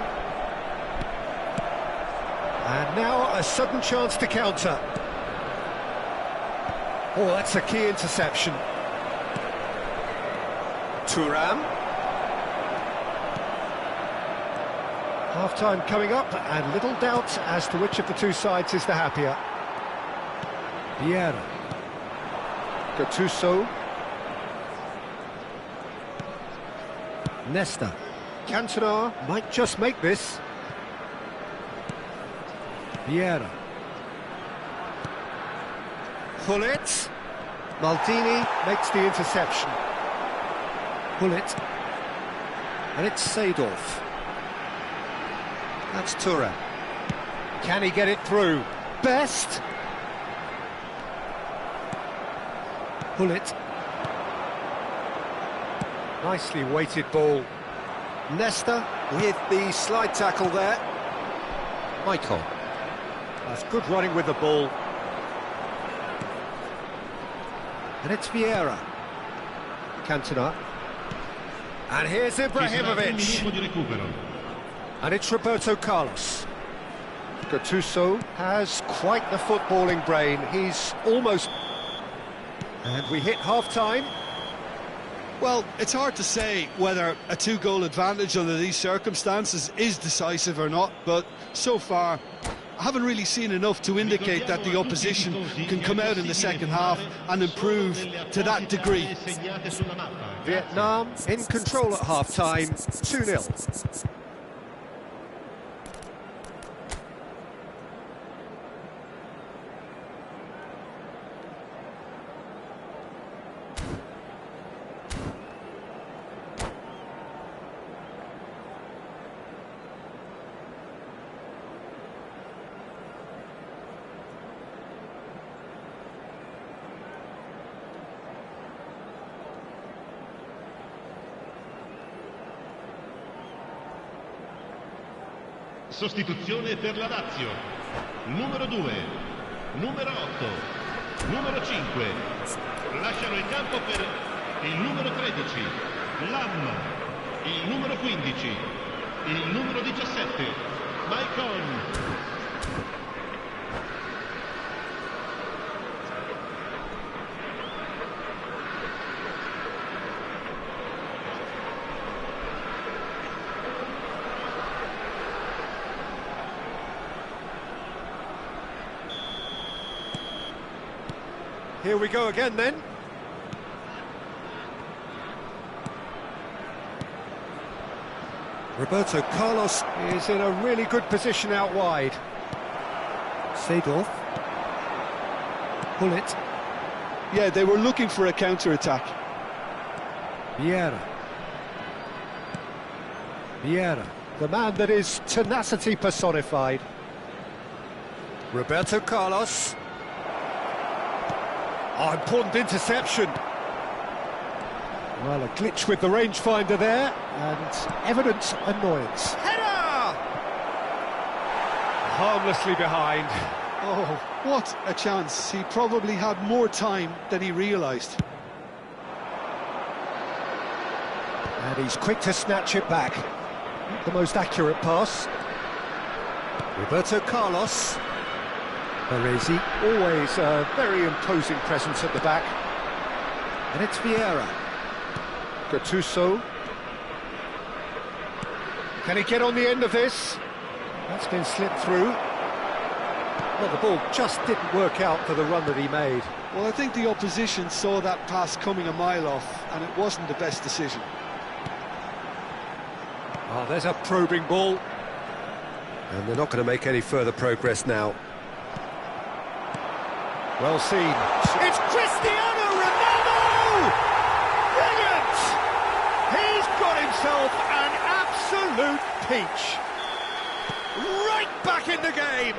And now a sudden chance to counter. Oh, that's a key interception. Thuram. Half-time coming up, and little doubt as to which of the two sides is the happier. Vieira. Gattuso. Nesta. Cantona might just make this. Vieira. Gullit. Maldini makes the interception. Gullit. And it's Seedorf. That's Thuram. Can he get it through? Best. Gullit. Nicely weighted ball. Nesta with the slide tackle there. Michael. That's good running with the ball. And it's Vieira. Cantona. And here's Ibrahimovic. And it's Roberto Carlos. Gattuso has quite the footballing brain. He's almost... And we hit half-time. Well, it's hard to say whether a two-goal advantage under these circumstances is decisive or not, but so far I haven't really seen enough to indicate that the opposition can come out in the second half and improve to that degree. Vietnam in control at half-time, 2-0. Sostituzione per la Lazio. Numero 2, numero 8, numero 5. Lasciano il campo per il numero 13, Lam, il numero 15, il numero 17, Maicon. Here we go again then. Roberto Carlos is in a really good position out wide. Seedorf. Gullit. Yeah, they were looking for a counter-attack. Vieira. Vieira, the man that is tenacity personified. Roberto Carlos. Oh, important interception. Well, a glitch with the rangefinder there, and evident annoyance. Header! Harmlessly behind. Oh, what a chance. He probably had more time than he realised. And he's quick to snatch it back. Not the most accurate pass. Roberto Carlos. Baresi, always a very imposing presence at the back. And it's Vieira. Gattuso. Can he get on the end of this? That's been slipped through. Well, the ball just didn't work out for the run that he made. Well, I think the opposition saw that pass coming a mile off, and it wasn't the best decision. Oh, there's a probing ball. And they're not going to make any further progress now. Well seen. It's Cristiano Ronaldo! Brilliant! He's got himself an absolute peach. Right back in the game.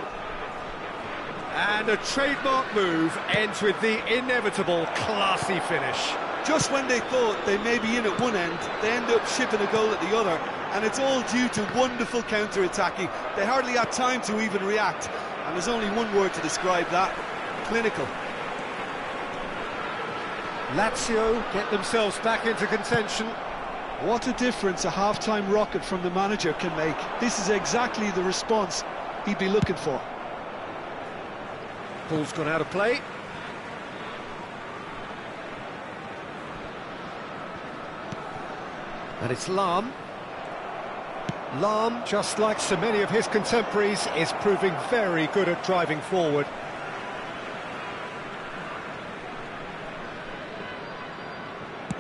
And a trademark move ends with the inevitable classy finish. Just when they thought they may be in at one end, they end up shipping a goal at the other, and it's all due to wonderful counter-attacking. They hardly had time to even react, and there's only one word to describe that: clinical. Lazio get themselves back into contention. What a difference a half-time rocket from the manager can make. This is exactly the response he'd be looking for. Ball's gone out of play. And it's Lam. Lam, just like so many of his contemporaries, is proving very good at driving forward.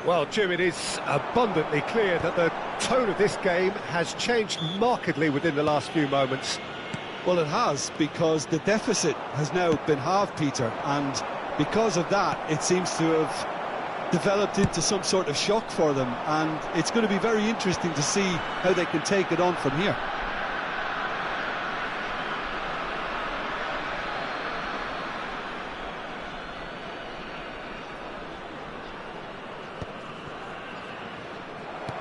Well, Jim, it is abundantly clear that the tone of this game has changed markedly within the last few moments. Well, it has, because the deficit has now been halved, Peter, and because of that, it seems to have developed into some sort of shock for them, and it's going to be very interesting to see how they can take it on from here.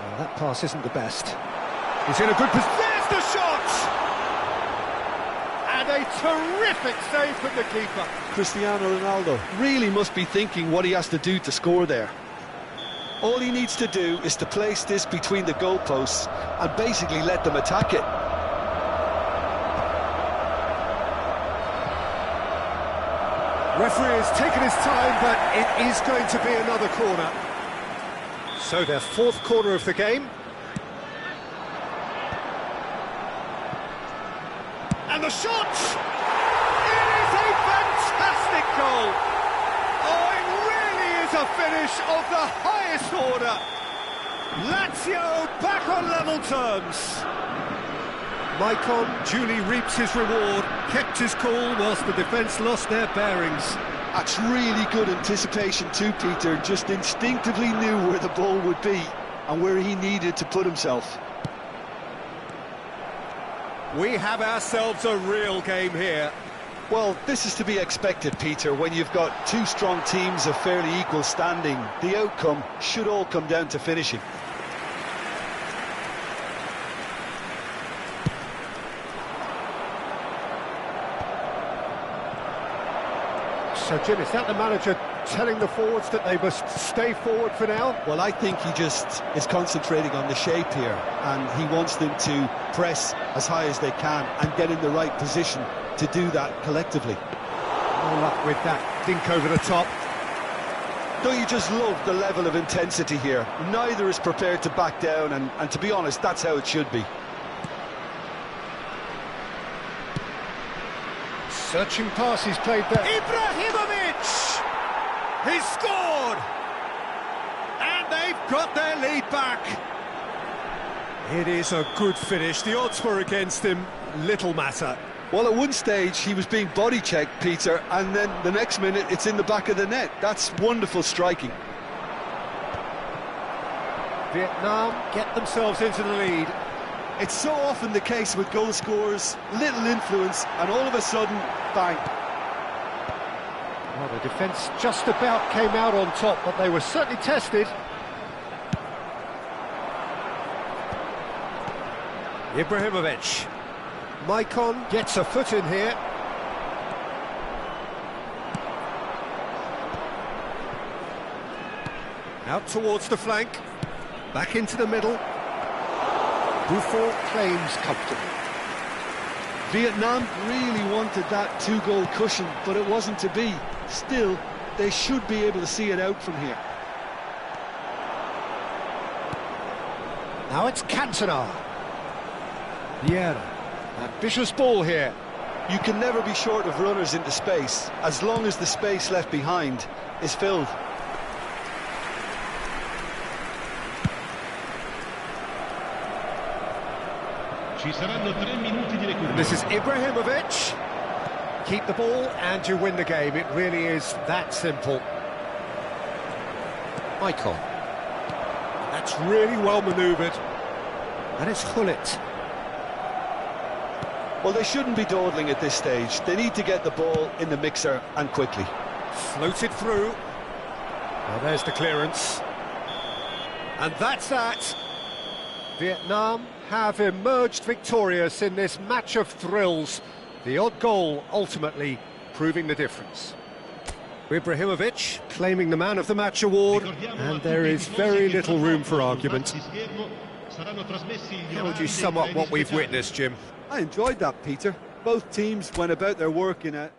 Well, that pass isn't the best. He's in a good position. There's the shot! And a terrific save from the keeper. Cristiano Ronaldo really must be thinking what he has to do to score there. All he needs to do is to place this between the goalposts and basically let them attack it. Referee has taken his time, but it is going to be another corner. So their fourth corner of the game. And the shot! It is a fantastic goal! Oh, it really is a finish of the highest order! Lazio back on level terms. Maicon duly reaps his reward, kept his cool whilst the defence lost their bearings. That's really good anticipation too, Peter. Just instinctively knew where the ball would be and where he needed to put himself. We have ourselves a real game here. Well, this is to be expected, Peter, when you've got two strong teams of fairly equal standing. The outcome should all come down to finishing. So, Jim, is that the manager telling the forwards that they must stay forward for now? Well, I think he just is concentrating on the shape here, and he wants them to press as high as they can and get in the right position to do that collectively. No luck with that dink over the top. Don't you just love the level of intensity here? Neither is prepared to back down, and to be honest, that's how it should be. Searching pass, he's played there. Ibrahimovic! He's scored! And they've got their lead back. It is a good finish. The odds were against him. Little matter. Well, at one stage, he was being body-checked, Peter, and then the next minute, it's in the back of the net. That's wonderful striking. Vietnam get themselves into the lead. It's so often the case with goal scorers, little influence, and all of a sudden, bang. Well, the defence just about came out on top, but they were certainly tested. Ibrahimovic. Maicon gets a foot in here. Out towards the flank. Back into the middle. Buffon claims comfortably. Vietnam really wanted that two-goal cushion, but it wasn't to be. Still, they should be able to see it out from here. Now it's Cantona. Vieira. Ambitious ball here. You can never be short of runners into space, as long as the space left behind is filled. Ci saranno 3 minuti di recupero. This is Ibrahimovic. Keep the ball and you win the game. It really is that simple. Maicon. That's really well manoeuvred. And it's Gullit. Well, they shouldn't be dawdling at this stage. They need to get the ball in the mixer and quickly. Floated through. Well, there's the clearance. And that's that. Vietnam have emerged victorious in this match of thrills. The odd goal ultimately proving the difference. Ibrahimovic claiming the Man of the Match award, and there is very little room for argument. How would you sum up what we've witnessed, Jim? I enjoyed that, Peter. Both teams went about their work in a